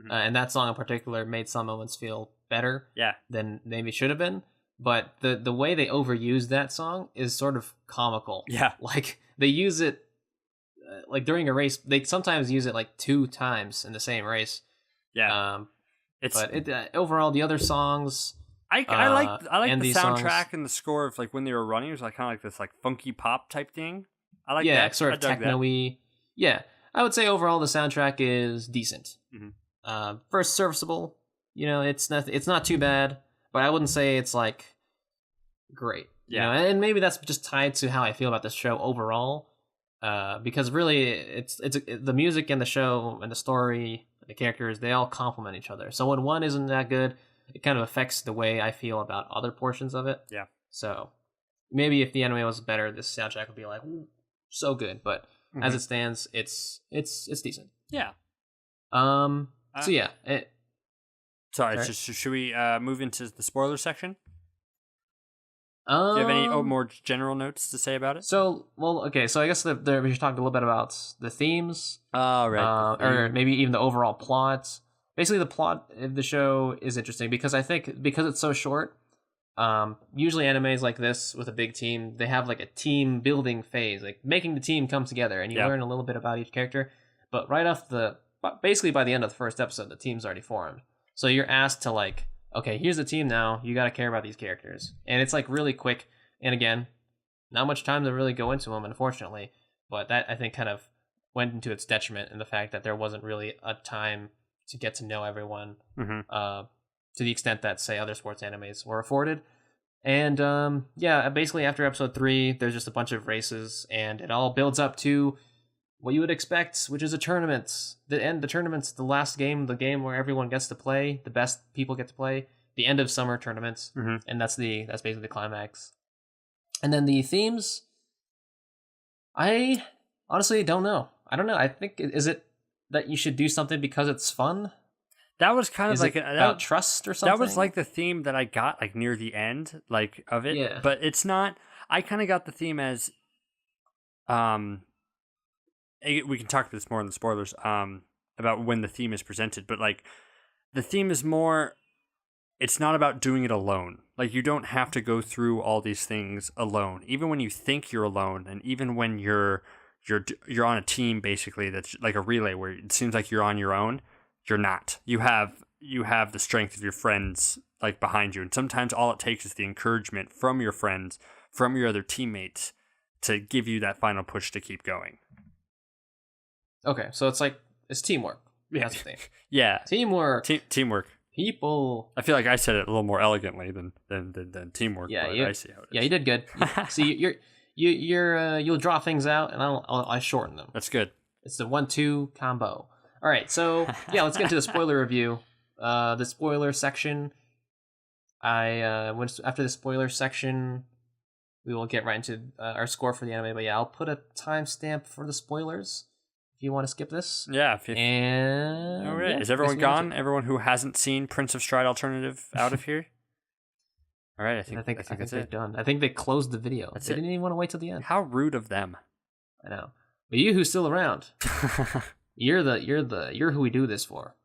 and that song in particular made some moments feel better. Than maybe should have been. But the way they overuse that song is sort of comical. Yeah, like they use it. Like during a race, they sometimes use it like 2 times in the same race. Yeah, overall the other songs. I like the soundtrack and the score of like when they were running. It was like kind of like this like funky pop type thing. I like that. Sort of techno-y. Yeah, I would say overall the soundtrack is decent. First serviceable. You know, it's not too bad, but I wouldn't say it's like great. Yeah, you know? And maybe that's just tied to how I feel about this show overall. Because really, it's the music and the show and the story, the characters, they all complement each other. So when one isn't that good, it kind of affects the way I feel about other portions of it. Yeah. So maybe if the anime was better, this soundtrack would be like so good. But as it stands, it's decent. Yeah. So yeah. Sorry. Should we move into the spoiler section? Do you have any more general notes to say about it? So I guess we should talk a little bit about the themes. Right. Or maybe even the overall plot. Basically, the plot of the show is interesting because I think because it's so short, usually animes like this with a big team, they have like a team building phase, like making the team come together, and you learn a little bit about each character. But basically by the end of the first episode, the team's already formed. So you're asked to like, okay, here's the team now. You got to care about these characters. And it's like really quick. And again, not much time to really go into them, unfortunately. But that, I think, kind of went into its detriment in the fact that there wasn't really a time to get to know everyone to the extent that, say, other sports animes were afforded. And basically after episode 3, there's just a bunch of races. And it all builds up to what you would expect, which is a tournament. The tournament's the last game, the game where everyone gets to play, the best people get to play, the end of summer tournaments, and that's basically the climax. And then the themes, I honestly don't know. I don't know. I think, is it that you should do something because it's fun? That was kind of is like about trust or something. That was like the theme that I got like near the end, like of it. Yeah. But it's not. I kind of got the theme as, we can talk about this more in the spoilers, about when the theme is presented, but like the theme is more, it's not about doing it alone. Like you don't have to go through all these things alone. Even when you think you're alone, and even when you're on a team basically that's like a relay where it seems like you're on your own, you're not. You have the strength of your friends like behind you, and sometimes all it takes is the encouragement from your friends, from your other teammates to give you that final push to keep going. Okay, so it's teamwork. Yeah. That's the thing. Yeah. Teamwork. Teamwork. People. I feel like I said it a little more elegantly than teamwork. Yeah, but I see how it is. Yeah, you did good. See, you'll draw things out, and I shorten them. That's good. It's the 1-2 combo. All right, so yeah, let's get into the spoiler review. The spoiler section. After the spoiler section, we will get right into our score for the anime. But yeah, I'll put a timestamp for the spoilers if you want to skip this. Yeah. And all right, yeah, is everyone gone? Everyone who hasn't seen Prince of Stride Alternative out of here? All right, I think that's they're it. done. I think they closed the video. That's they it. didn't even want to wait till the end. How rude of them. I know. But you who's still around, you're who we do this for.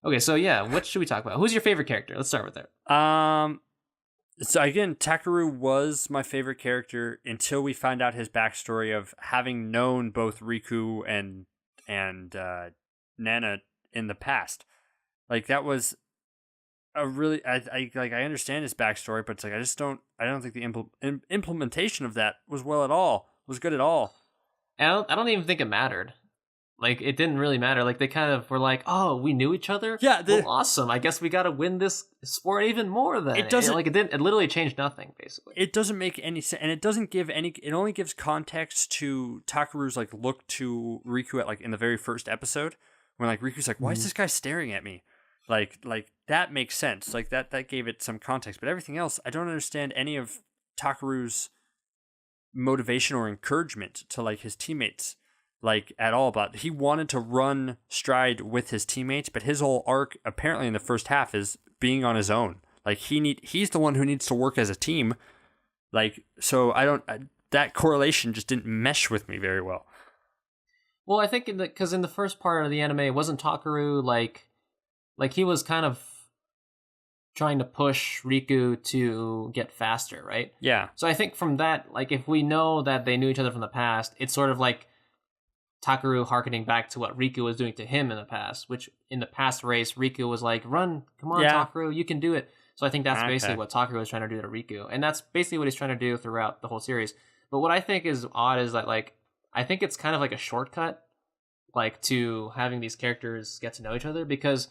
Okay, so yeah, what should we talk about? Who's your favorite character? Let's start with that. So again, Takeru was my favorite character until we find out his backstory of having known both Riku and Nana in the past. Like that was a really I understand his backstory, but it's like I don't think the implementation of that was good at all. I don't even think it mattered. Like, it didn't really matter. Like, they kind of were like, oh, we knew each other? Yeah. Well, awesome. I guess we got to win this sport even more then. It doesn't... It literally changed nothing, basically. It doesn't make any sense. And it doesn't give any... It only gives context to Takeru's, like, look to Riku at, like, in the very first episode. When, like, Riku's like, why is this guy staring at me? Like that makes sense. Like, that gave it some context. But everything else, I don't understand any of Takeru's motivation or encouragement to, like, his teammates. Like at all, but he wanted to run Stride with his teammates, but his whole arc apparently in the first half is being on his own. Like he's the one who needs to work as a team. Like, so that correlation just didn't mesh with me very well. Well, I think because in the first part of the anime, wasn't Takeru like he was kind of trying to push Riku to get faster, right? Yeah. So I think from that, like if we know that they knew each other from the past, it's sort of like Takeru harkening back to what Riku was doing to him in the past, which in the past race, Riku was like, run, come on, yeah. Takeru, you can do it. So I think that's basically what Takeru was trying to do to Riku. And that's basically what he's trying to do throughout the whole series. But what I think is odd is that, like, I think it's kind of like a shortcut, like, to having these characters get to know each other, because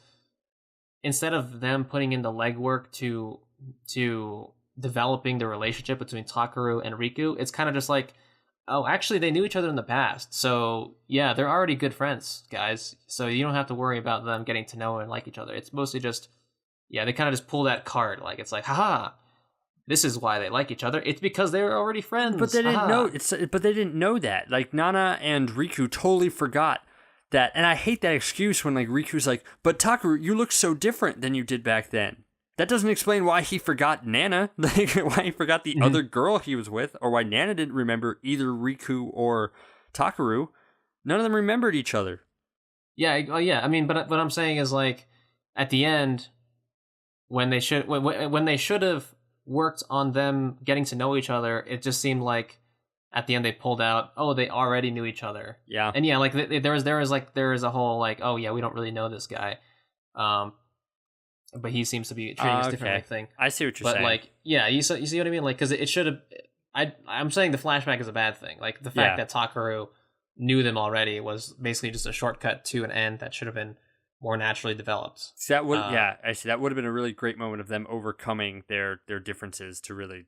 instead of them putting in the legwork to developing the relationship between Takeru and Riku, it's kind of just like, oh, actually, they knew each other in the past. So, yeah, they're already good friends, guys. So you don't have to worry about them getting to know and like each other. It's mostly just, yeah, they kind of just pull that card. Like, it's like, haha, this is why they like each other. It's because they were already friends. But they didn't know. But they didn't know that. Like, Nana and Riku totally forgot that. And I hate that excuse when, like, Riku's like, but Takeru, you look so different than you did back then. That doesn't explain why he forgot Nana, like why he forgot the other girl he was with, or why Nana didn't remember either Riku or Takeru. None of them remembered each other. Yeah, I mean, but what I'm saying is, like, at the end, when they should have worked on them getting to know each other, it just seemed like at the end they pulled out, oh, they already knew each other. Yeah, and yeah, like there was a whole like, oh yeah, we don't really know this guy. But he seems to be treating us differently thing. I see what you're saying. But, like, yeah, you see what I mean? Like, because it should have... I'm saying the flashback is a bad thing. Like, the fact that Takeru knew them already was basically just a shortcut to an end that should have been more naturally developed. So that would, I see. That would have been a really great moment of them overcoming their differences to really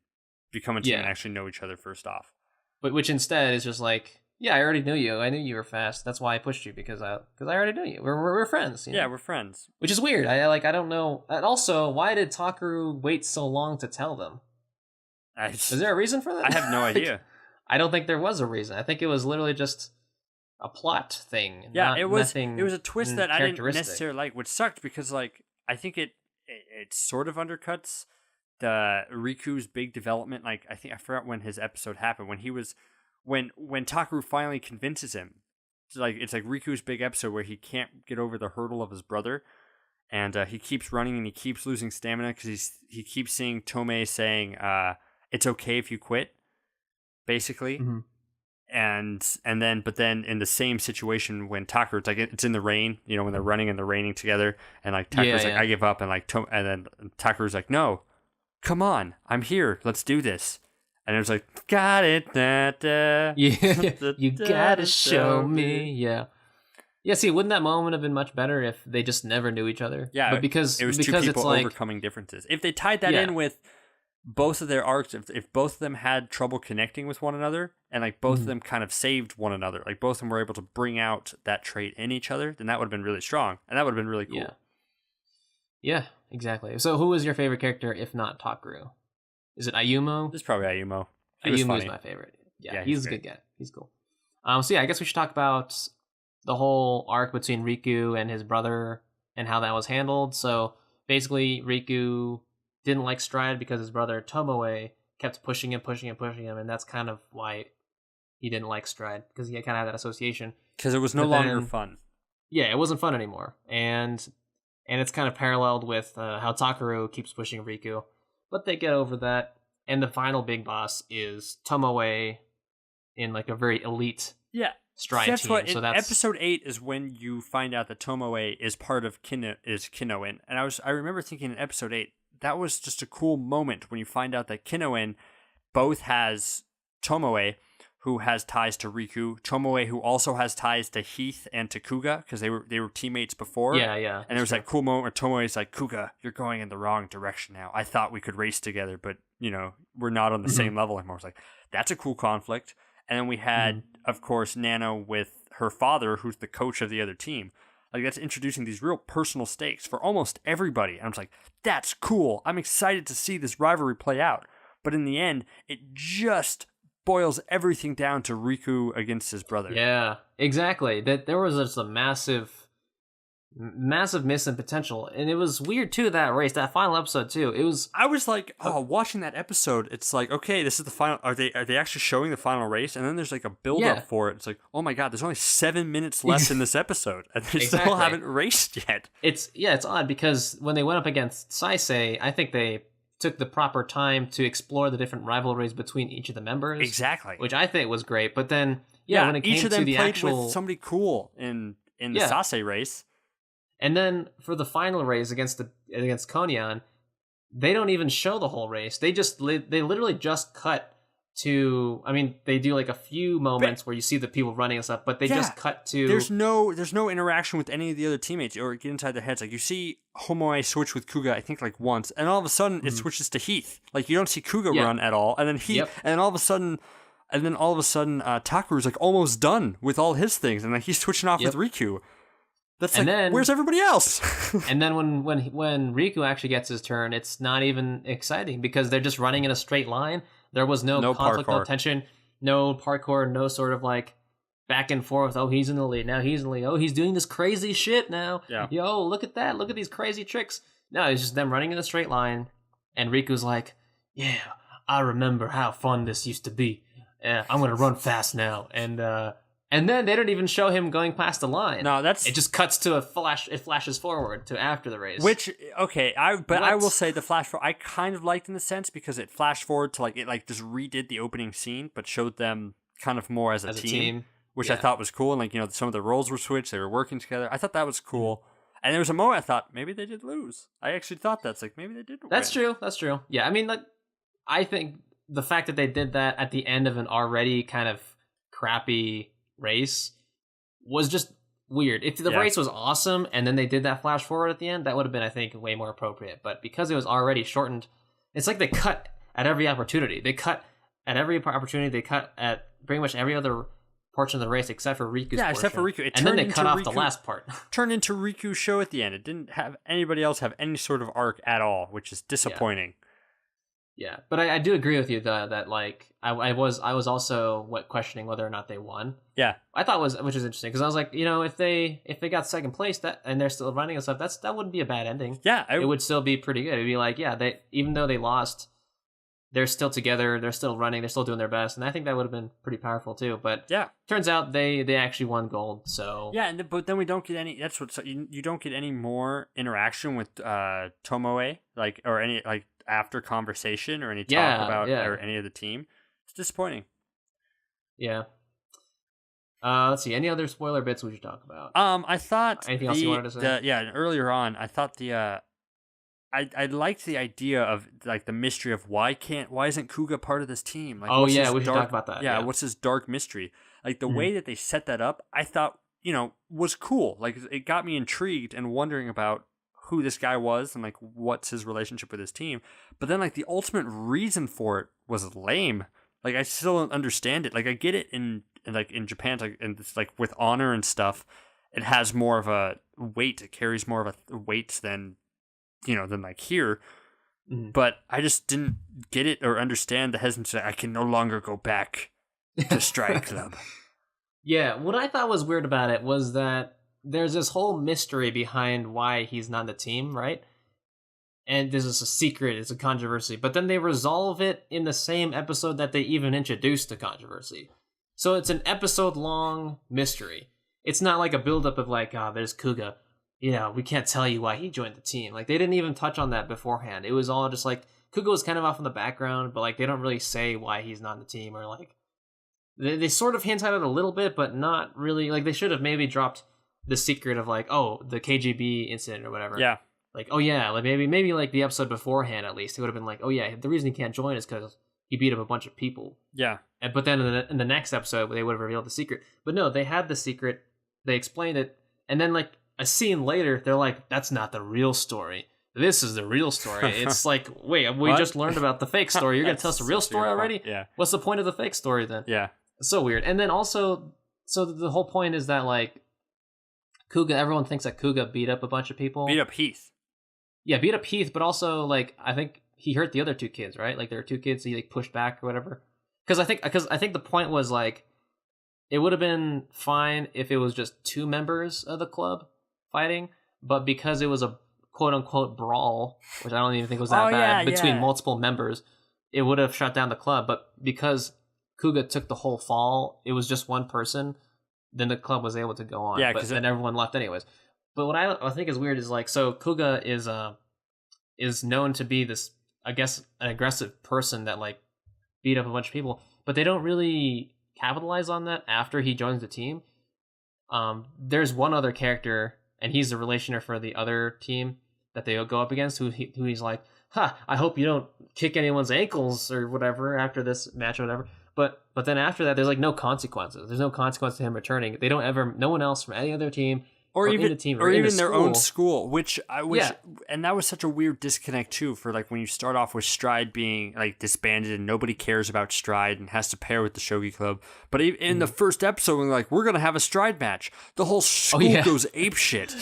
become a team and actually know each other first off. But which instead is just like... Yeah, I already knew you. I knew you were fast. That's why I pushed you, because I already knew you. We're friends. You know? Yeah, we're friends. Which is weird. I don't know. And also, why did Takeru wait so long to tell them? Is there a reason for that? I have no idea. I don't think there was a reason. I think it was literally just a plot thing. Yeah, it was a twist that I didn't necessarily like, which sucked because, like, I think it sort of undercuts the Riku's big development. Like, I forgot when his episode happened, when he was... When Takeru finally convinces him, it's like Riku's big episode where he can't get over the hurdle of his brother, and he keeps running and he keeps losing stamina because he keeps seeing Tomei saying, "It's okay if you quit," basically, and then in the same situation when Takeru, it's in the rain, you know, when they're running and they're raining together, and like Takeru's like, "I give up," and like and then Takeru's like, "No, come on, I'm here, let's do this." And it was like, got it, da, da, Yeah, you gotta show me. Yeah. Yeah, see, wouldn't that moment have been much better if they just never knew each other? Yeah, but because it was two it's people like overcoming differences. If they tied that in with both of their arcs, if both of them had trouble connecting with one another, and like both of them kind of saved one another, like both of them were able to bring out that trait in each other, then that would have been really strong, and that would have been really cool. Yeah, exactly. So who was your favorite character if not Takaru? Is it Ayumu? This is probably Ayumu. Ayumu is my favorite. Yeah, he's a good guy. He's cool. So yeah, I guess we should talk about the whole arc between Riku and his brother and how that was handled. So basically, Riku didn't like Stride because his brother Tomoe kept pushing him, and that's kind of why he didn't like Stride, because he kind of had that association. Because it was no longer fun. Yeah, it wasn't fun anymore, and it's kind of paralleled with how Takaru keeps pushing Riku, but they get over that. And the final big boss is Tomoe in like a very elite Stride team. So that's episode 8 is when you find out that Tomoe is part of Kinoen. And I remember thinking in episode 8, that was just a cool moment when you find out that Kinoen both has Tomoe, who has ties to Riku, Tomoe, who also has ties to Heath and to Kuga, because they were teammates before. Yeah. And there was that cool moment where Tomoe's like, Kuga, you're going in the wrong direction now. I thought we could race together, but we're not on the same level anymore. It's like, that's a cool conflict. And then we had, of course, Nano with her father, who's the coach of the other team. Like, that's introducing these real personal stakes for almost everybody. And I was like, that's cool. I'm excited to see this rivalry play out. But in the end, it just boils everything down to Riku against his brother. Yeah, exactly. That there was just a massive miss in potential, and it was weird too. That race, that final episode too. It was. I was like, watching that episode. It's like, okay, this is the final. Are they actually showing the final race? And then there's like a build up for it. It's like, oh my god, there's only 7 minutes left in this episode, and they still haven't raced yet. It's odd because when they went up against Saisei, I think they took the proper time to explore the different rivalries between each of the members. Exactly, which I think was great. But then, when it came each of them to the played actual with somebody cool in the Sasei race. And then for the final race against Konyan, they don't even show the whole race. They literally just cut to. I mean, they do like a few moments where you see the people running and stuff, but they just cut to. There's no interaction with any of the other teammates or get inside their heads. Like you see Homoe switch with Kuga, I think like once, and all of a sudden it switches to Heath. Like you don't see Kuga run at all, and then Heath, and then all of a sudden, Takaru's like almost done with all his things, and then he's switching off with Riku. That's and like, then, where's everybody else? And then when Riku actually gets his turn, it's not even exciting because they're just running in a straight line. There was no conflict, no tension, no parkour, no sort of like back and forth. Oh, he's in the lead. Now he's in the lead. Oh, he's doing this crazy shit now. Yeah. Yo, look at that. Look at these crazy tricks. No, it's just them running in a straight line. And Riku's like, yeah, I remember how fun this used to be. I'm going to run fast now. And then they don't even show him going past the line. No, it just cuts to a flash. It flashes forward to after the race. Which I will say the flash forward I kind of liked in the sense because it flashed forward to like it like just redid the opening scene, but showed them kind of more as a team, which I thought was cool. And like some of the roles were switched, they were working together. I thought that was cool. And there was a moment I thought maybe they did lose. I actually thought that's like maybe they did. That's true. That's true. Yeah, I mean, like I think the fact that they did that at the end of an already kind of crappy race was just weird. If the race was awesome and then they did that flash forward at the end, that would have been, I think, way more appropriate. But because it was already shortened, it's like they cut at every opportunity. They cut at every opportunity. They cut at pretty much every other portion of the race except for Riku's portion. Except for Riku. And then they cut off the last part. Turned into Riku's show at the end. It didn't have anybody else have any sort of arc at all, which is disappointing. Yeah, but I do agree with you that like I was also questioning whether or not they won. Yeah, I thought which is interesting because I was like, if they got second place and they're still running and stuff, that wouldn't be a bad ending. Yeah, it would still be pretty good. It'd be like, they even though they lost, they're still together, they're still running, they're still doing their best, and I think that would have been pretty powerful too. But turns out they actually won gold. So but then we don't get any. That's what you don't get any more interaction with Tomoe or any after conversation or any talk about or any of the team. It's disappointing. Yeah. Let's see. Any other spoiler bits we should talk about? I thought anything else you wanted to say? Earlier on, I thought I liked the idea of like the mystery of why isn't Kuga part of this team? Like, Oh what's yeah, his we should dark, talk about that. yeah, what's his dark mystery? Like the way that they set that up, I thought, was cool. Like it got me intrigued and wondering about who this guy was and like what's his relationship with his team. But then like the ultimate reason for it was lame. Like I still don't understand it. Like I get it in Japan, like, and it's like with honor and stuff, it has more of a weight. It carries more of a weight than like here. But I just didn't get it or understand the hesitancy. I can no longer go back to Stride Club. Yeah, what I thought was weird about it was that there's this whole mystery behind why he's not on the team, right? And this is a secret, it's a controversy. But then they resolve it in the same episode that they even introduced the controversy. So it's an episode-long mystery. It's not like a build-up of like, there's Kuga. We can't tell you why he joined the team. Like, they didn't even touch on that beforehand. It was all just like, Kuga was kind of off in the background, but like, they don't really say why he's not on the team, or like, they sort of hint at it a little bit, but not really. Like, they should have maybe dropped the secret of like, the KGB incident or whatever. Yeah. Like, oh yeah, like maybe like the episode beforehand at least, it would have been like, oh yeah, the reason he can't join is because he beat up a bunch of people. Yeah. But then in the next episode, they would have revealed the secret. But no, they had the secret, they explained it, and then like a scene later, they're like, that's not the real story. This is the real story. It's like, wait, we just learned about the fake story. You're going to tell us the real story already? Yeah. What's the point of the fake story then? Yeah. It's so weird. And then also, so the whole point is that like, Kuga, everyone thinks that Kuga beat up a bunch of people. Beat up Heath. Yeah, beat up Heath, but also like I think he hurt the other two kids, right? Like there were two kids he like pushed back or whatever. Because I think the point was like it would have been fine if it was just two members of the club fighting, but because it was a quote unquote brawl, which I don't even think was that bad, between multiple members, it would have shut down the club. But because Kuga took the whole fall, it was just one person. Then the club was able to go on. Yeah, but then everyone left anyways. But what I think is weird is like, so Kuga is known to be this, I guess, an aggressive person that like beat up a bunch of people, but they don't really capitalize on that after he joins the team. There's one other character, and he's the relationer for the other team that they go up against, who he's like, I hope you don't kick anyone's ankles or whatever after this match or whatever. But then after that, there's like no consequences. There's no consequence to him returning. They don't ever, no one else from any other team. Or even the team, or even their own school, which and that was such a weird disconnect too. For like when you start off with Stride being like disbanded and nobody cares about Stride and has to pair with the Shogi Club, but in the first episode, we're gonna have a Stride match, the whole school goes apeshit.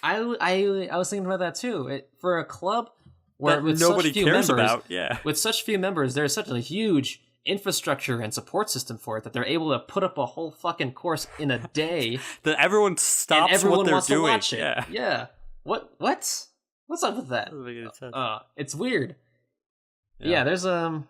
I was thinking about that too. For a club where with nobody cares members, about, with such few members, there's such a huge infrastructure and support system for it that they're able to put up a whole fucking course in a day that everyone stops and everyone what they're wants doing. To watch it. Yeah. What's up with that? It's weird. Yeah, there's a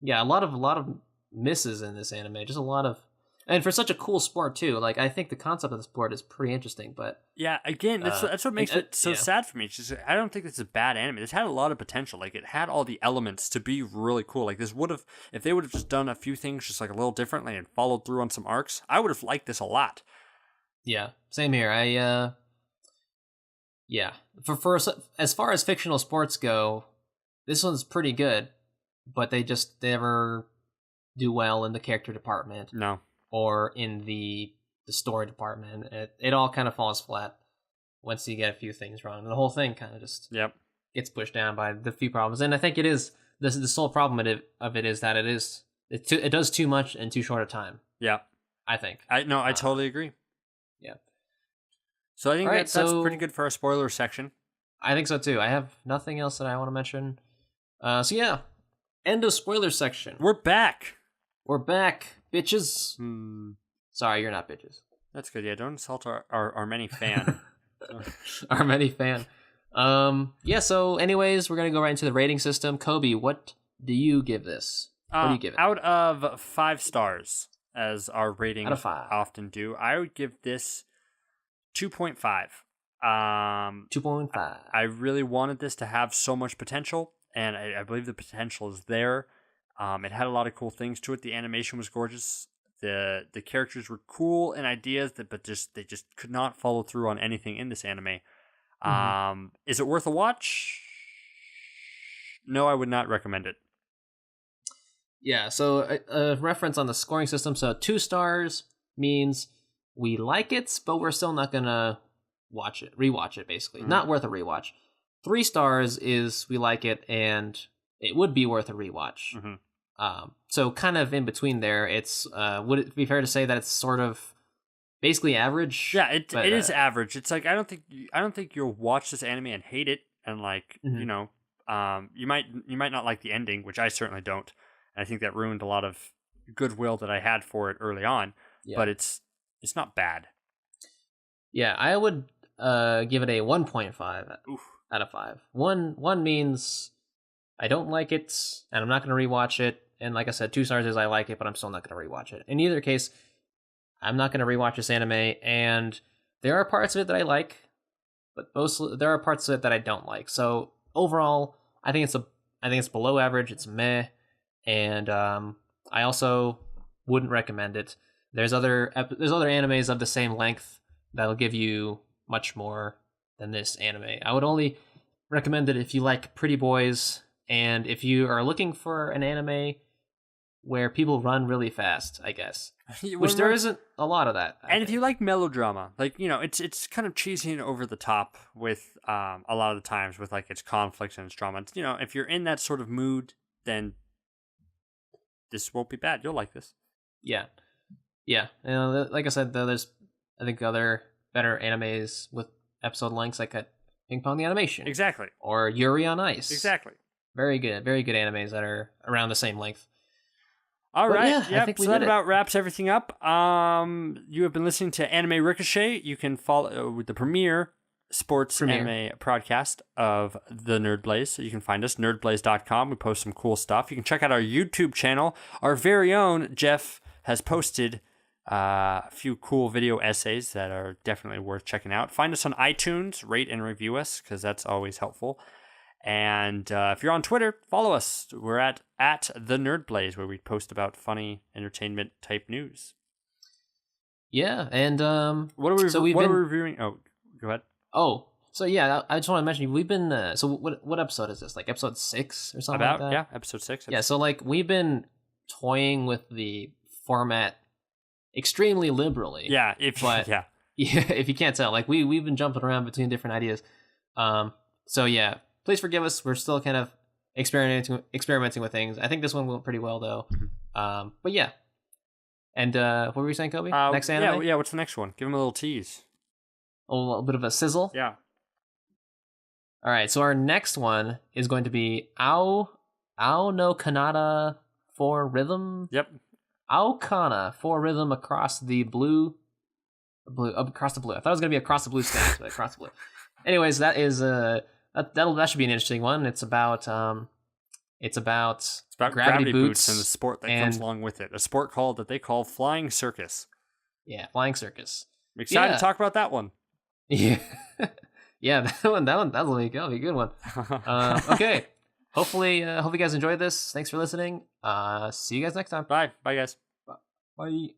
lot of misses in this anime. Just a lot of, and for such a cool sport too. Like I think the concept of the sport is pretty interesting, but yeah, again, that's what makes it so sad for me. It's just, I don't think it's a bad anime. This had a lot of potential. Like it had all the elements to be really cool. Like this would have, if they would have just done a few things just like a little differently and followed through on some arcs, I would have liked this a lot. Yeah, same here. For as far as fictional sports go, this one's pretty good, but they just never do well in the character department. No. Or in the story department. It all kind of falls flat once you get a few things wrong. And the whole thing kind of just gets pushed down by the few problems. And I think it is, the sole problem of it is that it does too much in too short a time. Yeah. I think. I totally agree. Yeah. So I think that's pretty good for our spoiler section. I think so too. I have nothing else that I want to mention. End of spoiler section. We're back. We're back, bitches. Sorry, you're not bitches. That's good. Yeah, don't insult our many fan. Our many fan. So anyways, we're going to go right into the rating system. Kobe, what do you give this? What do you give it? Out of 5 stars, as our ratings out of 5 often do, I would give this 2.5. 2.5. I really wanted this to have so much potential, and I believe the potential is there. It had a lot of cool things to it. The animation was gorgeous. The characters were cool and ideas, but they just could not follow through on anything in this anime. Is it worth a watch? No, I would not recommend it. Yeah, so a reference on the scoring system. So 2 stars means we like it, but we're still not gonna rewatch it, basically. Not worth a rewatch. 3 stars is we like it and it would be worth a rewatch. So kind of in between there, it's would it be fair to say that it's sort of basically average? Yeah, it is average. It's like I don't think you'll watch this anime and hate it, and like you know, you might not like the ending, which I certainly don't. And I think that ruined a lot of goodwill that I had for it early on. Yeah. But it's not bad. Yeah, I would give it a 1.5 out of 5. One means I don't like it, and I'm not going to rewatch it. And like I said, 2 stars is I like it, but I'm still not going to rewatch it. In either case, I'm not going to rewatch this anime, and there are parts of it that I like, but mostly there are parts of it that I don't like. So overall, I think it's below average. It's meh, and I also wouldn't recommend it. There's other animes of the same length that'll give you much more than this anime. I would only recommend it if you like pretty boys, and if you are looking for an anime where people run really fast, I guess. Which there isn't a lot of that. And if you like melodrama, like, you know, it's kind of cheesy and over the top with a lot of the times with like its conflicts and its drama. It's, you know, if you're in that sort of mood, then this won't be bad. You'll like this. Yeah. Yeah. You know, like I said, there's, I think, other better animes with episode lengths like Ping Pong the Animation. Exactly. Or Yuri on Ice. Exactly. Very good animes that are around the same length. All right. Yeah, yep. So that about wraps everything up. You have been listening to Anime Ricochet. You can follow the premier anime podcast of the Nerd Blaze. So you can find us, nerdblaze.com. We post some cool stuff. You can check out our YouTube channel. Our very own Jeff has posted a few cool video essays that are definitely worth checking out. Find us on iTunes, rate and review us, because that's always helpful. And if you're on Twitter, follow us. We're at the Nerd Blaze, where we post about funny entertainment type news. Yeah, and what are we reviewing? Oh, go ahead. Oh, so yeah, I just want to mention we've been. So what episode is this? Like episode 6 or something like that? Yeah, episode 6. Yeah, so like we've been toying with the format extremely liberally. Yeah, if you can't tell, like we've been jumping around between different ideas. So yeah. Please forgive us. We're still kind of experimenting with things. I think this one went pretty well, though. But yeah. And what were you saying, Kobe? Next anime? Yeah, what's the next one? Give him a little tease. A little bit of a sizzle? Yeah. All right, so our next one is going to be Ao no Kanata for Rhythm. Yep. Ao Kana for Rhythm across the blue. Across the blue. I thought it was going to be across the blue stage, but across the blue. Anyways, that is... That should be an interesting one. It's about gravity boots and the sport that comes along with it. A sport that they call Flying Circus. Yeah, Flying Circus. I'm excited to talk about that one. Yeah, yeah, that'll be a good one. Okay, hopefully, hope you guys enjoyed this. Thanks for listening. See you guys next time. Bye, guys. Bye.